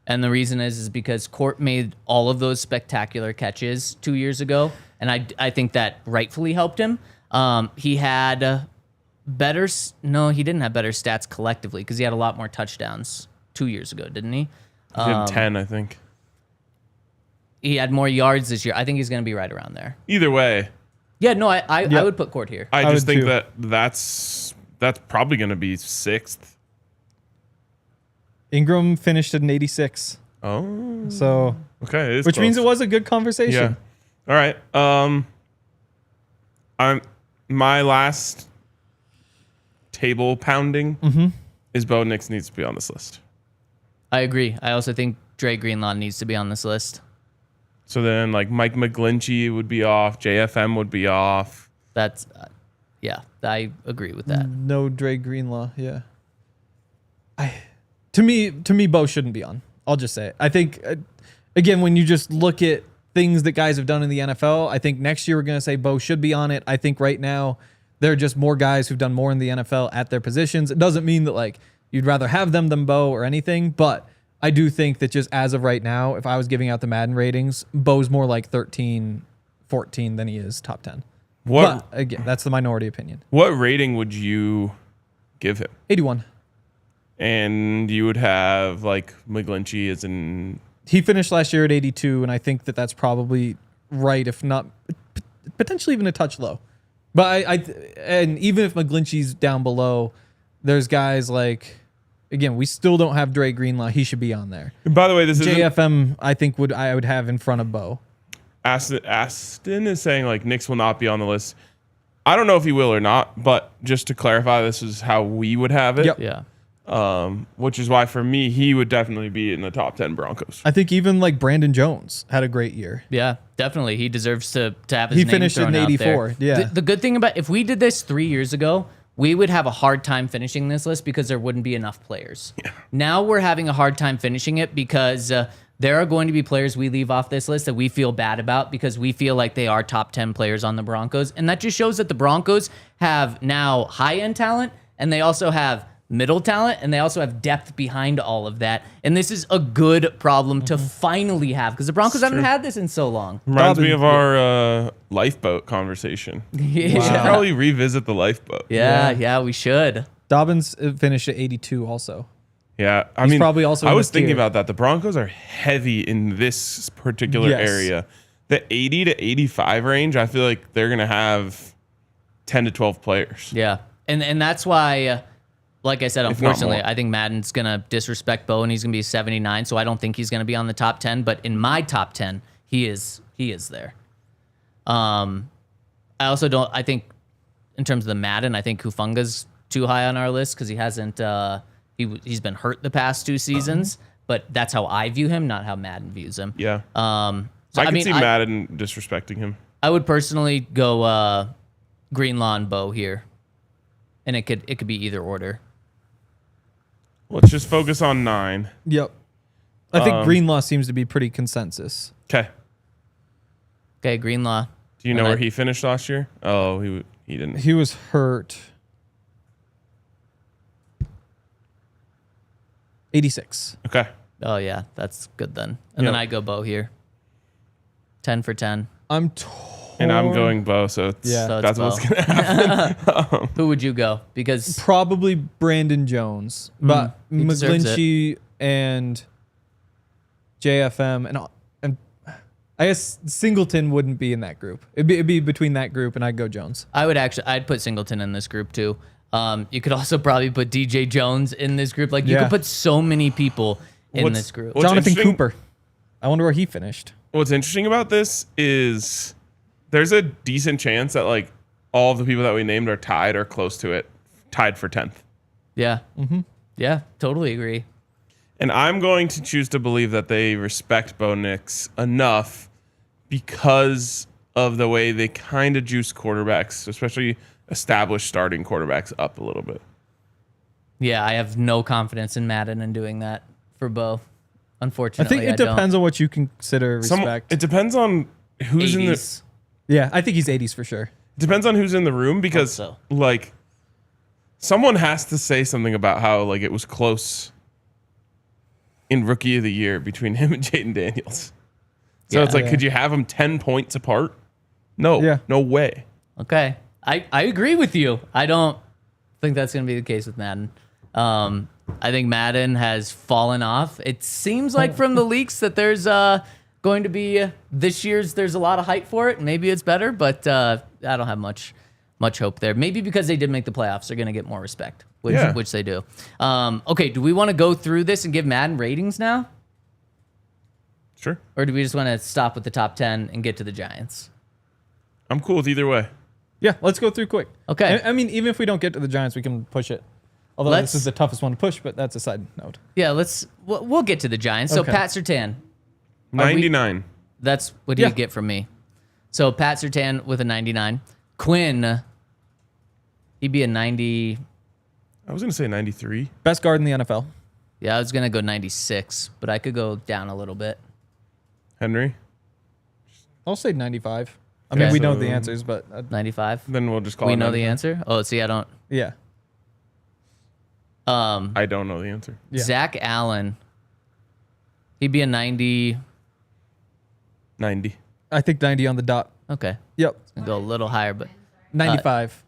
And the reason is because Court made all of those spectacular catches 2 years ago, and I think that rightfully helped him. He had better... No, he didn't have better stats collectively because he had a lot more touchdowns 2 years ago, didn't he? He had 10, I think. He had more yards this year. I think he's going to be right around there. Either way. Yeah, no, I would put Court here. I just think that's probably going to be 6th. Ingram finished at an 86. Oh. So... Okay, which means it was a good conversation. Yeah. All right. My last table pounding is Bo Nix needs to be on this list. I agree. I also think Dre Greenlaw needs to be on this list. So then, like, Mike McGlinchey would be off. JFM would be off. That's, yeah, I agree with that. No Dre Greenlaw, yeah. To me, Bo shouldn't be on. I'll just say it. I think, again, when you just look at things that guys have done in the NFL, I think next year we're going to say Bo should be on it. I think right now there are just more guys who've done more in the NFL at their positions. It doesn't mean that, like, you'd rather have them than Bo or anything, but I do think that just as of right now, if I was giving out the Madden ratings, Bo's more like 13, 14 than he is top 10. But again, that's the minority opinion. What rating would you give him? 81. And you would have, like, McGlinchey as in... He finished last year at 82, and I think that that's probably right, if not potentially even a touch low. But and even if McGlinchey's down below, there's guys like... Again, we still don't have Dre Greenlaw. He should be on there. And by the way, this is JFM. I think I would have in front of Bo. Aston is saying like Nix will not be on the list. I don't know if he will or not, but just to clarify, this is how we would have it. Yep. Yeah. Which is why for me, he would definitely be in the top 10 Broncos. I think even like Brandon Jones had a great year. Yeah, definitely. He deserves to have his He name finished thrown in out 84. there. Yeah. The good thing about if we did this 3 years ago, we would have a hard time finishing this list because there wouldn't be enough players. Yeah. Now we're having a hard time finishing it because there are going to be players we leave off this list that we feel bad about because we feel like they are top 10 players on the Broncos. And that just shows that the Broncos have now high-end talent and they also have middle talent and they also have depth behind all of that. And this is a good problem to finally have because the Broncos haven't had this in so long. Reminds me of our lifeboat conversation. Yeah. We should probably revisit the lifeboat. Yeah, we should. Dobbins finished at 82 also. Yeah, I He's mean, probably also I in was this thinking tier. about that. The Broncos are heavy in this particular Yes. area. The 80 to 85 range, I feel like they're going to have 10 to 12 players. Yeah. And that's why, like I said, If not unfortunately, more. I think Madden's going to disrespect Bo and he's going to be 79. So I don't think he's going to be on the top 10. But in my top 10, he is there. I also don't, I think in terms of the Madden, I think Hufanga's too high on our list because he hasn't, he's been hurt the past 2 seasons. But that's how I view him, not how Madden views him. Yeah. So, I can mean, see Madden disrespecting him. I would personally go Greenlaw and Bo here, and it could be either order. Let's just focus on 9. Yep. I think Greenlaw seems to be pretty consensus. Okay. Okay, Greenlaw. Do you know where he finished last year? Oh, he didn't. He was hurt. 86. Okay. Oh yeah, that's good then. And then I go Bo here. 10 for 10. I'm And I'm going Bo, so it's, Yeah. So it's that's Bo. what's going to happen. Who would you go? Because probably Brandon Jones, but he deserves McGlinchey and JFM and I guess Singleton wouldn't be in that group. It'd be between that group, and I'd go Jones. I'd put Singleton in this group too. You could also probably put DJ Jones in this group. Like you Yeah. could put so many people in What's- this group. what's Jonathan interesting- Cooper. I wonder where he finished. What's interesting about this is there's a decent chance that like all of the people that we named are tied or close to it, tied for 10th. Yeah. Mm-hmm. Yeah, totally agree. And I'm going to choose to believe that they respect Bo Nix enough because of the way they kind of juice quarterbacks, especially established starting quarterbacks, up a little bit. Yeah, I have no confidence in Madden in doing that for Bo. I Unfortunately, think it depends on what you consider respect. It depends on who's in the. 80s. Yeah, I think he's 80s for sure. Depends on who's in the room because Hope like someone has to say something about how like it was close in Rookie of the Year between him and Jaden Daniels. So Yeah. it's like, Yeah. could you have them 10 points apart? No, Yeah. no way. Okay. I agree with you. I don't think that's going to be the case with Madden. I think Madden has fallen off. It seems like from the leaks that there's going to be this year's, there's a lot of hype for it. Maybe it's better, but I don't have much hope there. Maybe because they did make the playoffs, they're going to get more respect, which they do. Okay, do we want to go through this and give Madden ratings now? Sure. Or do we just want to stop with the top 10 and get to the Giants? I'm cool with either way. Yeah, let's go through quick. Okay. I mean, even if we don't get to the Giants, we can push it. Although Let's- this is the toughest one to push, but that's a side note. Yeah, we'll get to the Giants. So Okay. Pat Surtain, 99. that's what Yeah. you get from me. So Pat Surtain with a 99. Quinn, he'd be a 90. I was going to say 93. Best guard in the NFL. Yeah, I was going to go 96, but I could go down a little bit. Henry. I'll say 95. I Okay. mean, we know So- the answers, but 95. Then we'll just call We it know the 95. answer. Oh, see, I don't. yeah. I don't know the answer. Yeah. Zach Allen, he'd be a 90. 90. I think 90 on the dot. Okay, Yep. I'll go a little higher, but 95.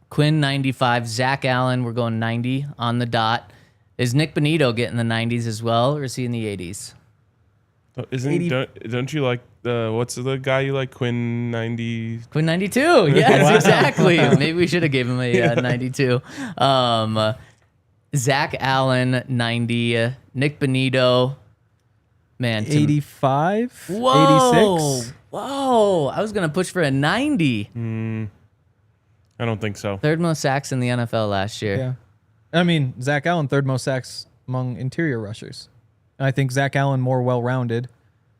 Quinn 95, Zach Allen, we're going 90 on the dot. Is Nick Bonitto getting the 90s as well, or is he in the 80s? Isn't 80 don't you like what's the guy you like? Quinn 90. Quinn 92. Yes, exactly. Maybe we should have gave him a 92. Zach Allen 90, Nick Bonitto, man, 85? Whoa, 86? whoa! I was gonna push for a 90. I don't think so. Third most sacks in the NFL last year. Yeah. I mean, Zach Allen, third most sacks among interior rushers. And I think Zach Allen more well-rounded.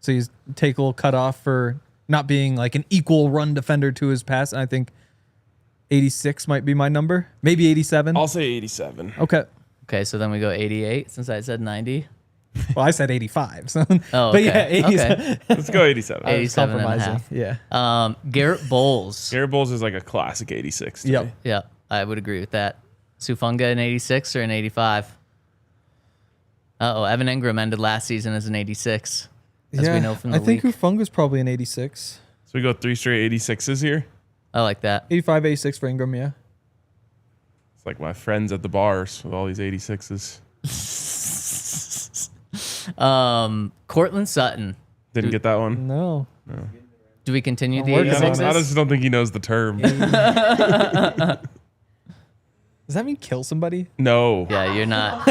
So he's take a little cut off for not being like an equal run defender to his pass. And I think 86 might be my number. Maybe 87. I'll say 87. Okay. Okay, so then we go 88 since I said 90. Well, I said 85. So. Oh, But okay. yeah, 87. Okay. Let's go 87. I was 87 and a compromising. half. Yeah. Garrett Bowles. Garrett Bowles is like a classic 86. to Yep. me. Yeah, I would agree with that. Sufunga an 86 or an 85? Uh-oh, Evan Ingram ended last season as an 86, as we know from the I think leak. Hufanga's probably an 86. So we go 3 straight 86s here. I like that. 85, 86 for Ingram, yeah. It's like my friends at the bars with all these 86s. Cortland Sutton. Didn't get that one. No. Do we continue the working on it. 86s? I just don't think he knows the term. Does that mean kill somebody? No. Yeah, you're not.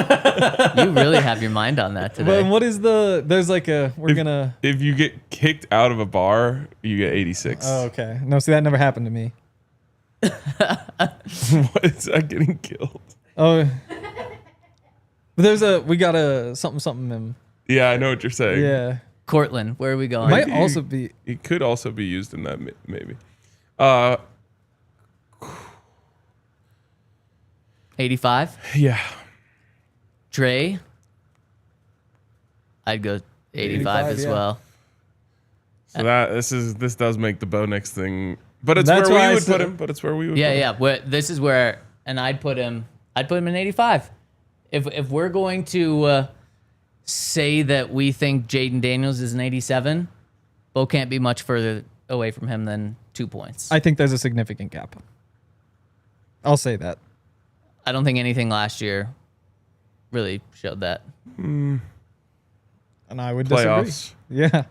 You really have your mind on that today. But what is the? There's like a. If you get kicked out of a bar, you get 86. Oh, okay. No, see, that never happened to me. What is that getting killed? Oh. But we got a something. Yeah, I know what you're saying. Yeah. Cortland, where are we going? Might also be. It could also be used in that maybe. 85. Yeah. Dre. I'd go 85 as yeah. well. So this does make the Bo Nix thing, but it's That's where why we I would said- put him. But it's where we would. Yeah, put him. yeah. This is where, and I'd put him in 85. If we're going to say that we think Jaden Daniels is an 87, Bo can't be much further away from him than 2 points. I think there's a significant gap. I'll say that. I don't think anything last year really showed that. And I would Playoffs. disagree. Yeah.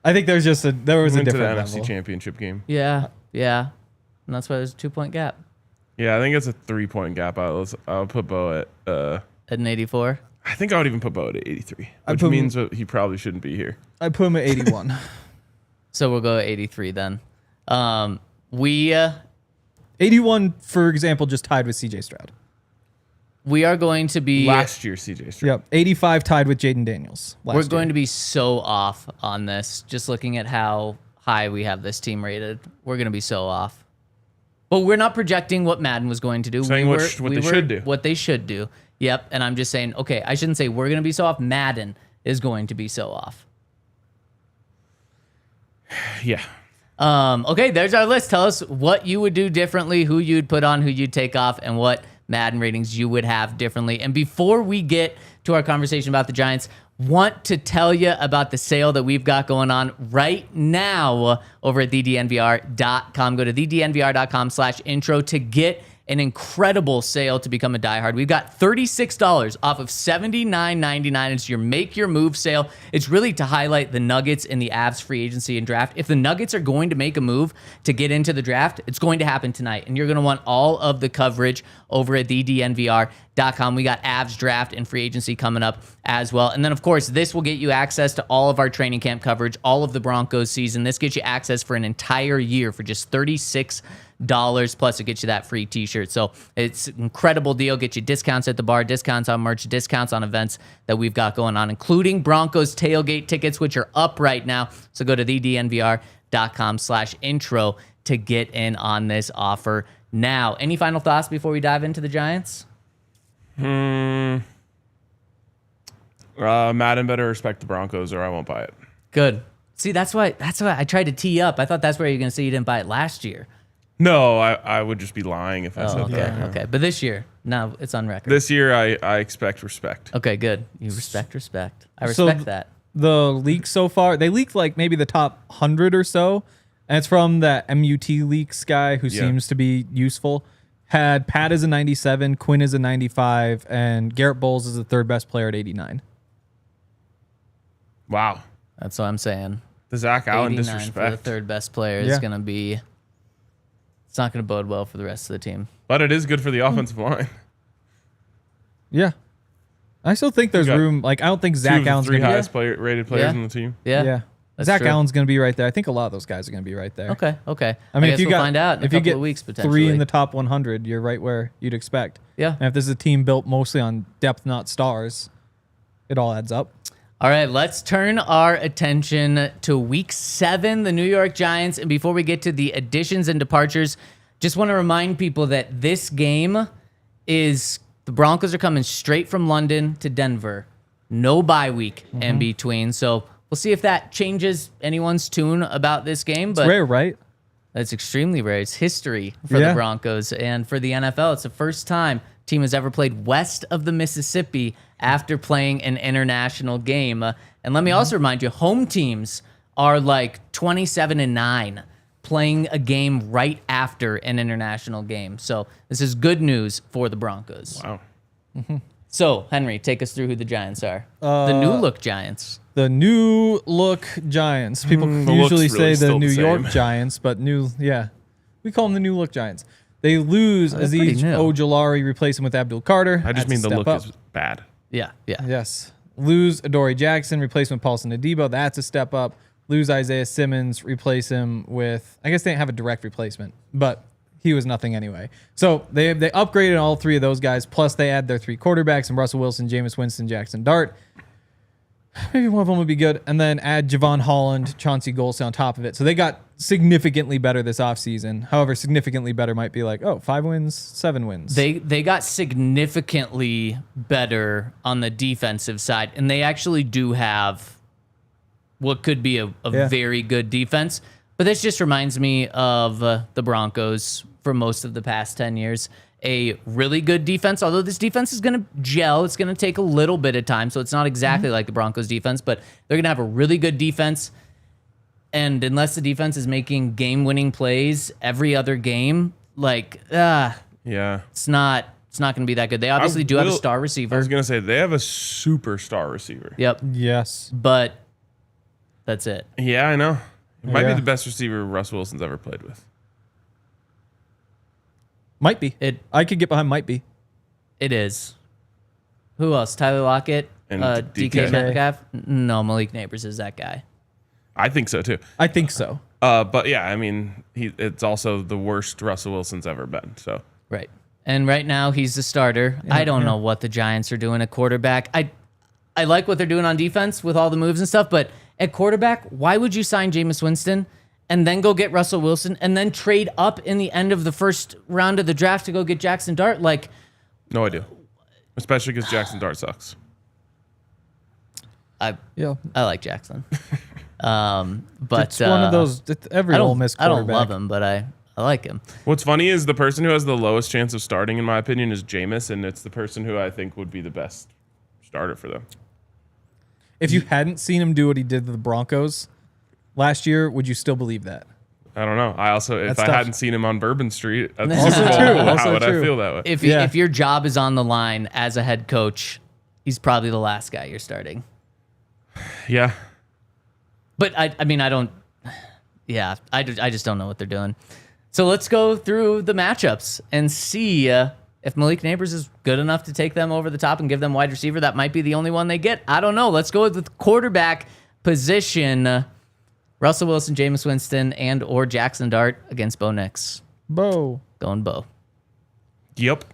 I think there was a Went to the different NFC level. Championship game. Yeah, yeah. And that's why there's a 2-point gap Yeah, I think it's a 3-point gap. I'll put Bo at. at an 84. I think I would even put Bo at 83, I which put him- means that he probably shouldn't be here. I put him at 81. So we'll go 83 then. We 81, for example, just tied with CJ Stroud. are going to be Last year, CJ Stroud. Yep. 85 tied with Jaden Daniels. we're going to be so off on this. Just looking at how high we have this team rated, we're going to be so off. But we're not projecting what Madden was going to do. Saying what they should do. What they should do. Yep. And I'm just saying, okay, I shouldn't say we're going to be so off. Madden is going to be so off. Yeah. Okay, there's our list. Tell us what you would do differently, who you'd put on, who you'd take off, and what Madden ratings you would have differently. And before we get to our conversation about the Giants, want to tell you about the sale that we've got going on right now over at thednvr.com. Go to thednvr.com/intro to get an incredible sale to become a diehard. We've got $36 off of $79.99. It's your make your move sale. It's really to highlight the Nuggets in the Avs free agency and draft. If the Nuggets are going to make a move to get into the draft, it's going to happen tonight. And you're going to want all of the coverage over at thednvr.com. We got Avs draft and free agency coming up as well. And then, of course, this will get you access to all of our training camp coverage, all of the Broncos season. This gets you access for an entire year for just $36. Plus, it gets you that free t-shirt. So it's an incredible deal. Get you discounts at the bar, discounts on merch, discounts on events that we've got going on, including Broncos tailgate tickets, which are up right now. So go to thednvr.com/intro to get in on this offer now. Any final thoughts before we dive into the Giants? Madden better respect the Broncos or I won't buy it. Good. See, that's why I tried to tee up. I thought that's where you're going to say you didn't buy it last year. No, I would just be lying if I said Okay, that. okay. But this year, no, it's on record. This year, I expect respect. Okay, good. You respect. I So respect that. The leaks so far, they leaked like maybe the top 100 or so. And it's from that MUT leaks guy who seems to be useful. Had Pat as a 97, Quinn as a 95, and Garrett Bowles is the third best player at 89. Wow. That's what I'm saying. The Zach Allen 89 for the disrespect. third best player is Yeah. going to be. It's not going to bode well for the rest of the team. But it is good for the offensive line. Yeah. I still think there's got room. Like, I don't think Two of Zach the Allen's three going to highest rated players Yeah. on the team. Yeah. Yeah. That's Zach true. Allen's going to be right there. I think a lot of those guys are going to be right there. Okay. I mean, guess if you we'll got find out in if a you couple get of weeks potentially. 3 in the top 100, you're right where you'd expect. Yeah. And if this is a team built mostly on depth, not stars, it all adds up. All right, let's turn our attention to Week 7, the New York Giants. And before we get to the additions and departures, just want to remind people that this game is the Broncos are coming straight from London to Denver. No bye week in between. So we'll see if that changes anyone's tune about this game. But It's rare, right? That's extremely rare. It's history for Yeah. the Broncos. And for the NFL, it's the first time team has ever played west of the Mississippi after playing an international game. And let me also remind you, home teams are like 27-9 playing a game right after an international game. So this is good news for the Broncos. Wow. So, Henry, take us through who the Giants are. The new look Giants. The new look Giants. People usually say the New York Giants, but we call them the new look Giants. They lose Azeez Ojulari, replace him with Abdul Carter. I just mean the look is bad. Yeah. Yes. Lose Adoree Jackson, replace him with Paulson Adebo. That's a step up. Lose Isaiah Simmons, replace him with, I guess they didn't have a direct replacement, but he was nothing anyway. So they upgraded all three of those guys, plus they add their three quarterbacks, and Russell Wilson, Jameis Winston, Jackson Dart. Maybe one of them would be good. And then add Javon Holland, Chauncey Golston on top of it. So they got significantly better this offseason. However, significantly better might be like, 5 wins, 7 wins. They got significantly better on the defensive side, and they actually do have what could be a very good defense. But this just reminds me of the Broncos for most of the past 10 years. A really good defense, although this defense is going to gel. It's going to take a little bit of time, so it's not exactly like the Broncos defense, but they're going to have a really good defense. And unless the defense is making game-winning plays every other game, it's not going to be that good. They obviously do have a star receiver. I was going to say, they have a superstar receiver. Yep. Yes. But that's it. Yeah, I know. It might be the best receiver Russ Wilson's ever played with. Might be. I could get behind might be. It is. Who else? Tyler Lockett? And DK Metcalf? No, Malik Neighbors is that guy. I think so, too. I think so. But, yeah, I mean, it's also the worst Russell Wilson's ever been. So Right. And right now, he's the starter. I don't know what the Giants are doing at quarterback. I like what they're doing on defense with all the moves and stuff, but at quarterback, why would you sign Jameis Winston and then go get Russell Wilson and then trade up in the end of the first round of the draft to go get Jackson Dart? No idea. Especially because Jackson Dart sucks. I like Jackson. But it's one of those, every Ole Miss quarterback. I don't love him, but I like him. What's funny is the person who has the lowest chance of starting, in my opinion, is Jameis, and it's the person who I think would be the best starter for them. If you hadn't seen him do what he did to the Broncos last year, would you still believe that? I don't know. If I hadn't seen him on Bourbon Street at the Also Super Bowl, true. how Also would I true. feel that way? If your job is on the line as a head coach, he's probably the last guy you're starting. Yeah. But I just don't know what they're doing. So let's go through the matchups and see if Malik Neighbors is good enough to take them over the top and give them wide receiver. That might be the only one they get. I don't know. Let's go with the quarterback position. Russell Wilson, Jameis Winston, and or Jackson Dart against Bo Nix. Bo. Going Bo. Yep.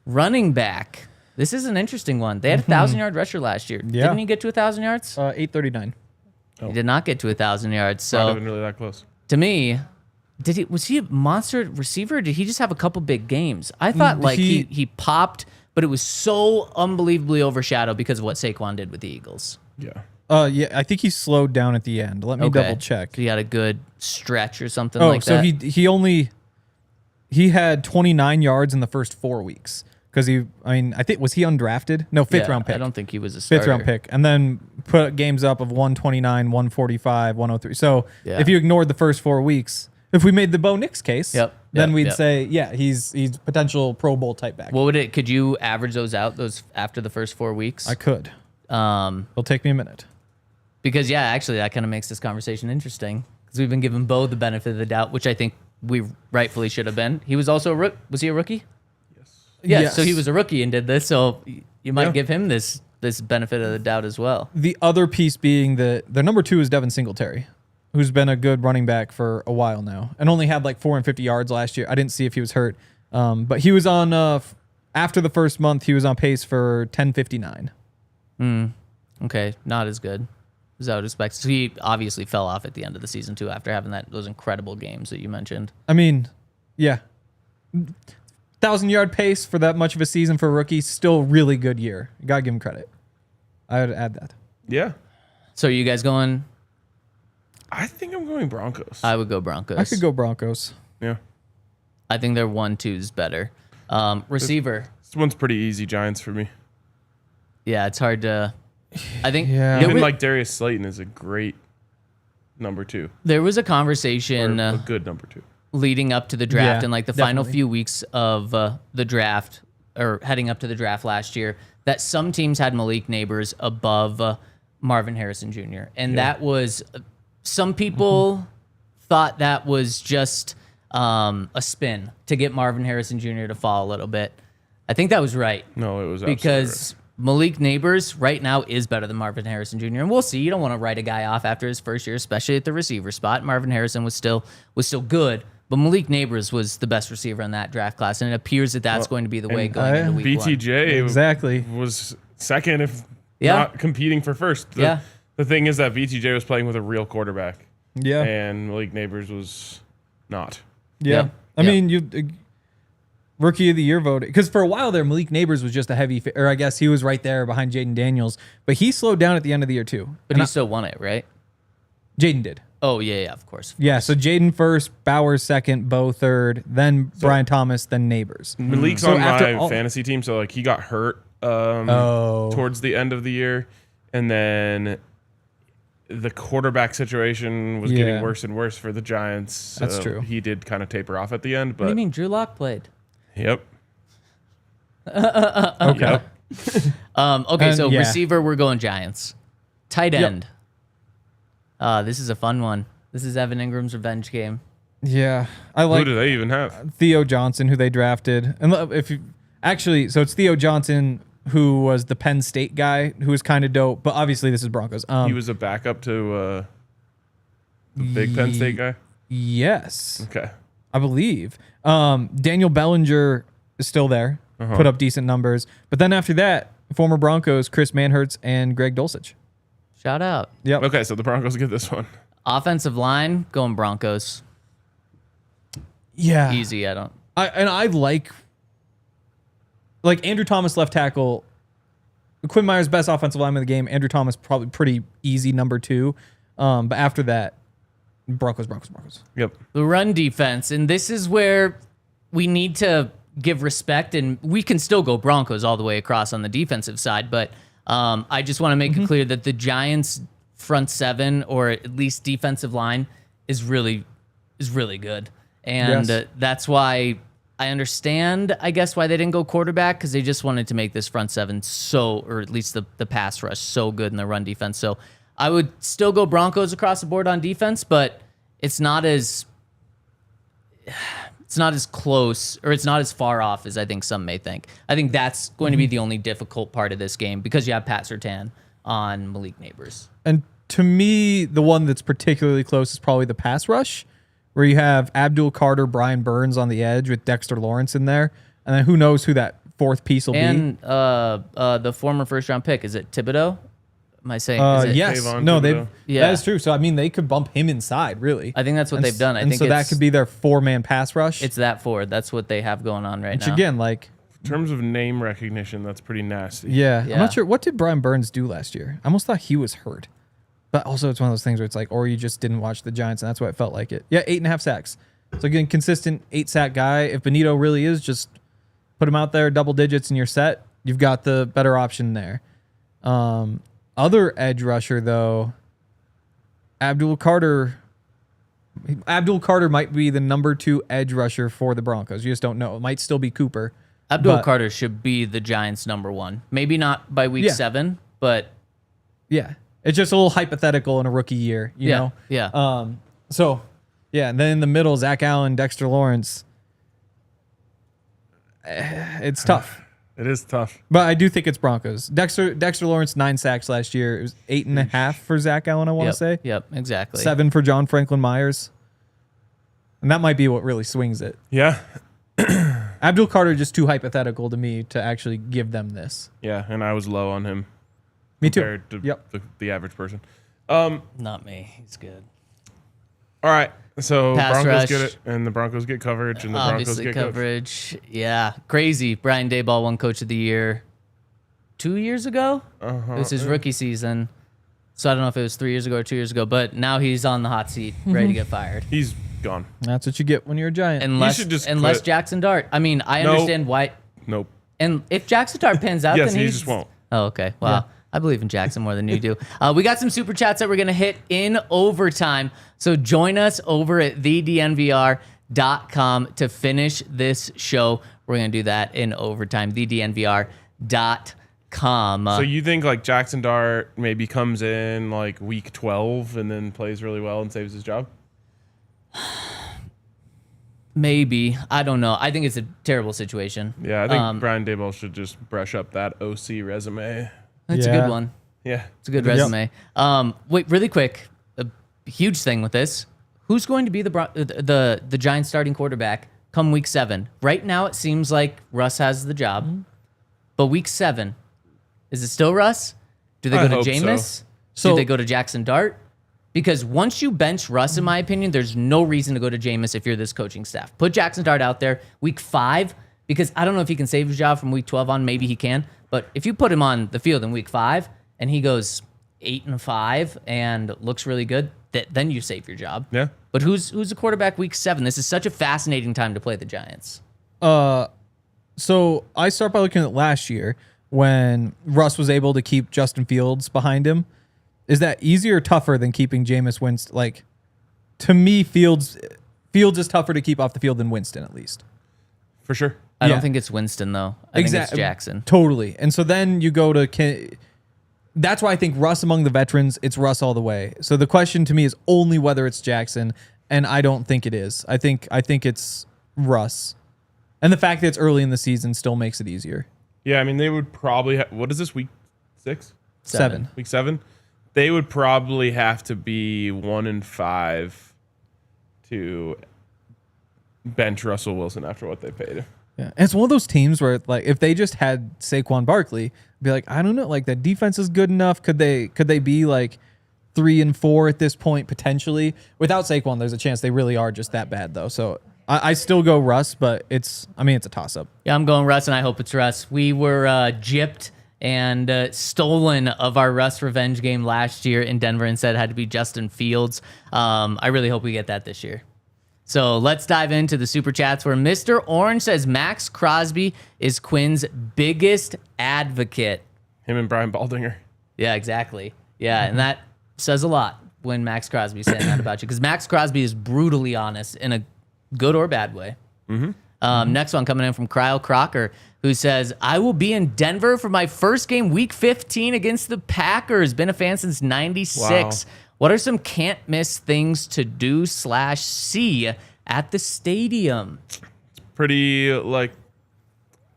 Running back. This is an interesting one. They had a 1,000-yard rusher last year. Yeah. Didn't he get to 1,000 yards? 839. He did not get to 1,000 yards. Not So even really that close. to me, was he a monster receiver? Or did he just have a couple big games? I thought he popped, but it was so unbelievably overshadowed because of what Saquon did with the Eagles. Yeah. I think he slowed down at the end. Let me double check. So he had a good stretch or something Oh, like so that. he had 29 yards in the first 4 weeks because was he undrafted? No, fifth round pick. I don't think he was a starter. Fifth round pick, and then put games up of 129, 145, 103. So if you ignored the first 4 weeks, if we made the Bo Nix case, then we'd say he's potential Pro Bowl type back. What would it? Could you average those out after the first 4 weeks? I could. It'll take me a minute. Because actually that kind of makes this conversation interesting because we've been giving Bo the benefit of the doubt, which I think we rightfully should have been. He was also was he a rookie? Yes. So he was a rookie and did this. So you might give him this benefit of the doubt as well. The other piece being that their number 2 is Devin Singletary, who's been a good running back for a while now and only had 450 yards last year. I didn't see if he was hurt, but he was on after the first month. He was on pace for 1059. Okay, not as good as I would expect. So he obviously fell off at the end of the season too after having those incredible games that you mentioned. I mean, 1,000-yard pace for that much of a season for a rookie, still really good year. You gotta give him credit. I would add that. Yeah. So are you guys going? I think I'm going Broncos. I would go Broncos. I could go Broncos. Yeah. I think their 1-2 is better. Receiver. This one's pretty easy Giants for me. Yeah, it's hard to. I think Even Darius Slayton is a great number 2. there was a conversation A good number 2. leading up to the draft Yeah, and the final definitely. few weeks of the draft or heading up to the draft last year that some teams had Malik Neighbors above Marvin Harrison Jr. And that was, some people thought that was just a spin to get Marvin Harrison Jr. to fall a little bit. I think that was right. No, it was absolutely because Malik Neighbors right now is better than Marvin Harrison Jr. And we'll see. You don't want to write a guy off after his first year, especially at the receiver spot. Marvin Harrison was still good, but Malik Neighbors was the best receiver in that draft class, and it appears that that's going to be the way going into week one. BTJ was second, if not competing for first. The thing is that BTJ was playing with a real quarterback. Yeah. And Malik Neighbors was not. Yeah. I mean, you Rookie of the Year vote, because for a while there, Malik Neighbors was just a heavy, or I guess he was right there behind Jaden Daniels, but he slowed down at the end of the year too. But he still won it, right? Jaden did. Oh, yeah, of course. Yeah, so Jaden first, Bowers second, Bo third, then Brian Thomas, then Neighbors. Malik's on my fantasy team, so like he got hurt towards the end of the year, and then the quarterback situation was getting worse and worse for the Giants. So that's true. He did kind of taper off at the end. But What do you mean? Drew Lock played. Yep. Okay. Okay, so receiver, we're going Giants. Tight end. This is a fun one. This is Evan Ingram's revenge game. Yeah, I like. Who do they even have? Theo Johnson, who they drafted, and so it's Theo Johnson, who was the Penn State guy, who was kind of dope. But obviously, this is Broncos. He was a backup to the big Penn State guy. Yes. Okay. I believe. Daniel Bellinger is still there, put up decent numbers. But then after that, former Broncos, Chris Manhertz and Greg Dulcich. Shout out. Yep. Okay, so the Broncos get this one. Offensive line, going Broncos. Yeah. Easy, I like Andrew Thomas left tackle. Quinn Meinerz, best offensive lineman of the game. Andrew Thomas, probably pretty easy number 2. But after that, Broncos. Yep. The run defense, and this is where we need to give respect, and we can still go Broncos all the way across on the defensive side, but I just want to make it clear that the Giants' front seven, or at least defensive line, is really good. And that's why I understand, I guess, why they didn't go quarterback, because they just wanted to make this front seven or at least the pass rush, so good in the run defense. So I would still go Broncos across the board on defense, but it's not as close, or it's not as far off as I think some may think. I think that's going to be the only difficult part of this game, because you have Pat Surtain on Malik Neighbors. And to me, the one that's particularly close is probably the pass rush, where you have Abdul Carter, Brian Burns on the edge with Dexter Lawrence in there. And then who knows who that fourth piece will be. And the former first-round pick, is it Thibodeau? Am I saying? Yes. No, that is true. So, I mean, they could bump him inside, really. I think that's what they've done. I think so that could be their 4-man pass rush. It's that forward. That's what they have going on right now. Which, again, like... In terms of name recognition, that's pretty nasty. Yeah. I'm not sure. What did Brian Burns do last year? I almost thought he was hurt. But also, it's one of those things where it's like, or you just didn't watch the Giants, and that's why it felt like it. Yeah, 8.5 sacks. So, again, consistent 8-sack guy. If Bonitto really is, just put him out there, double digits, and you're set. You've got the better option there. Other edge rusher, though, Abdul Carter might be the number 2 edge rusher for the Broncos. You just don't know. It might still be Cooper. Abdul Carter should be the Giants' number 1. Maybe not by week 7, but... Yeah. It's just a little hypothetical in a rookie year, you know? Yeah. So, yeah, and then in the middle, Zach Allen, Dexter Lawrence. It's tough. It is tough. But I do think it's Broncos. Dexter Lawrence, 9 sacks last year. It was 8.5 for Zach Allen, I want to say. Yep, exactly. 7 for John Franklin Myers. And that might be what really swings it. Yeah. Abdul Carter just too hypothetical to me to actually give them this. Yeah, and I was low on him. Me too. Compared to the average person. Not me. He's good. All right. So Pass Broncos rush. get it, and the Broncos get coverage, and the Obviously Broncos get coverage. Yeah, crazy. Brian Daboll won Coach of the Year 2 years ago. It was his rookie season. So I don't know if it was 3 years ago or 2 years ago, but now he's on the hot seat, ready to get fired. He's gone. That's what you get when you're a Giant. Unless Jackson Dart. I mean, I understand why. Nope. And if Jackson Dart pans out, yes, then he just won't. Oh, okay. Wow. Yeah. I believe in Jackson more than you do. We got some super chats that we're going to hit in overtime. So join us over at thednvr.com to finish this show. We're going to do that in overtime. thednvr.com. come. So you think like Jackson Dart maybe comes in like week 12 and then plays really well and saves his job? Maybe. I don't know. I think it's a terrible situation. Yeah, I think Brian Daboll should just brush up that OC resume. That's a good one. Yeah. It's a good resume. Wait, really quick. A huge thing with this. Who's going to be the Giants starting quarterback come week 7? Right now it seems like Russ has the job. But week 7, is it still Russ? Do they go to Jameis? Do they go to Jackson Dart? Because once you bench Russ, in my opinion, there's no reason to go to Jameis if you're this coaching staff. Put Jackson Dart out there week 5, because I don't know if he can save his job from week 12 on. Maybe he can. But if you put him on the field in week 5 and he goes 8-5 and looks really good, then you save your job. Yeah. But who's the quarterback week 7? This is such a fascinating time to play the Giants. So I start by looking at last year when Russ was able to keep Justin Fields behind him. Is that easier or tougher than keeping Jameis Winston? Like, to me, Fields is tougher to keep off the field than Winston, at least. For sure. I don't think it's Winston, though. I think it's Jackson. Totally. And so then you go to... That's why I think Russ among the veterans, it's Russ all the way. So the question to me is only whether it's Jackson, and I don't think it is. I think it's Russ. And the fact that it's early in the season still makes it easier. Yeah, I mean, they would probably... what is this, week 6? 7. Week 7? They would probably have to be 1-5 to bench Russell Wilson after what they paid him. Yeah, and it's one of those teams where, like, if they just had Saquon Barkley, be like, I don't know, like, that defense is good enough. Could they be like 3-4 at this point potentially? Without Saquon, there's a chance they really are just that bad, though. So I still go Russ, but it's a toss up. Yeah, I'm going Russ, and I hope it's Russ. We were gypped and stolen of our Russ revenge game last year in Denver and said it had to be Justin Fields. I really hope we get that this year. So let's dive into the Super Chats where Mr. Orange says Max Crosby is Quinn's biggest advocate. Him and Brian Baldinger. Yeah, exactly. Yeah, and that says a lot when Max Crosby is saying that about you, because Max Crosby is brutally honest in a good or bad way. Next one coming in from Kyle Crocker, who says, I will be in Denver for my first game week 15 against the Packers. Been a fan since 96. Wow. What are some can't miss things to do /see at the stadium? It's pretty like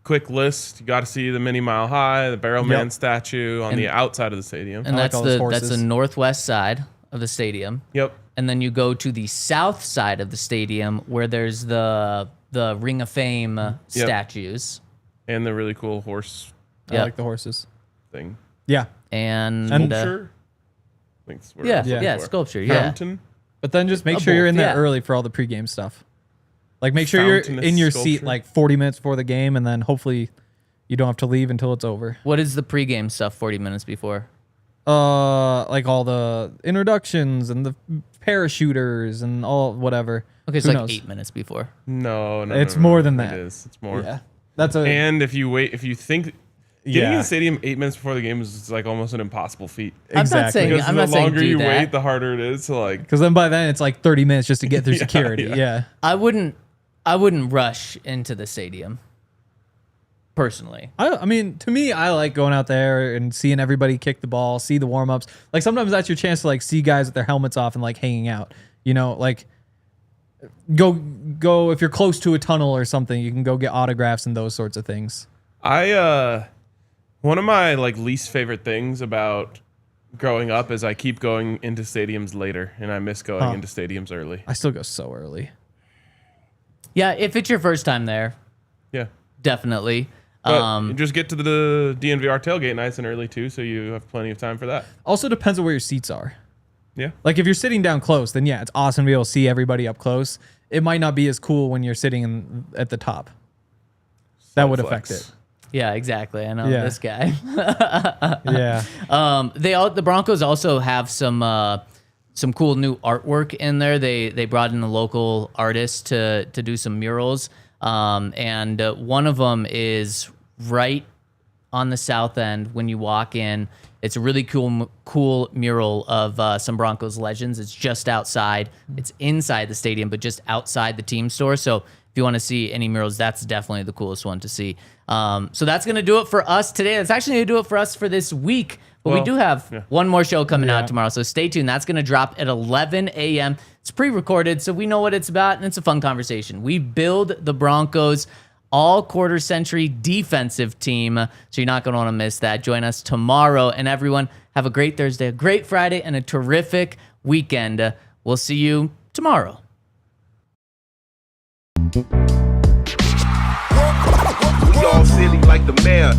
quick list. You got to see the Mini Mile High, the Barrelman statue on the outside of the stadium. And that's the northwest side of the stadium. Yep. And then you go to the south side of the stadium where there's the Ring of Fame statues. And the really cool horse I like the horses thing. Yeah. And sculpture. Sculpture. Fountain. But then just make sure you're in there early for all the pregame stuff. Like, make sure you're in your seat like 40 minutes before the game, and then hopefully you don't have to leave until it's over. What is the pregame stuff 40 minutes before? Like all the introductions and the parachuters and all whatever. Okay, it's like 8 minutes before. No. It's more than that. It is. It's more. Yeah. And if you think getting in the stadium 8 minutes before the game is like almost an impossible feat. Exactly. Because the longer you wait, the harder it is to like. Because then by then it's like 30 minutes just to get through security. Yeah. I wouldn't rush into the stadium. Personally, I mean, to me, I like going out there and seeing everybody kick the ball, see the warm ups. Like sometimes that's your chance to like see guys with their helmets off and like hanging out. You know, like go if you're close to a tunnel or something, you can go get autographs and those sorts of things. One of my like least favorite things about growing up is I keep going into stadiums later, and I miss going into stadiums early. I still go so early. Yeah, if it's your first time there, definitely. But just get to the DNVR tailgate nice and early too, so you have plenty of time for that. Also depends on where your seats are. Yeah. Like if you're sitting down close, then yeah, it's awesome to be able to see everybody up close. It might not be as cool when you're sitting at the top. That would affect it. Yeah, exactly. I know this guy. Yeah. The Broncos also have some cool new artwork in there. They brought in a local artist to do some murals. And one of them is right on the south end when you walk in. It's a really cool mural of some Broncos legends. It's just outside. It's inside the stadium, but just outside the team store. So if you want to see any murals, that's definitely the coolest one to see. So that's going to do it for us today. That's actually going to do it for us for this week. But we do have one more show coming out tomorrow, so stay tuned. That's going to drop at 11 a.m. It's pre-recorded, so we know what it's about, and it's a fun conversation. We build the Broncos all-quarter century defensive team, so you're not going to want to miss that. Join us tomorrow, and everyone, have a great Thursday, a great Friday, and a terrific weekend. We'll see you tomorrow. We all silly like the mayor.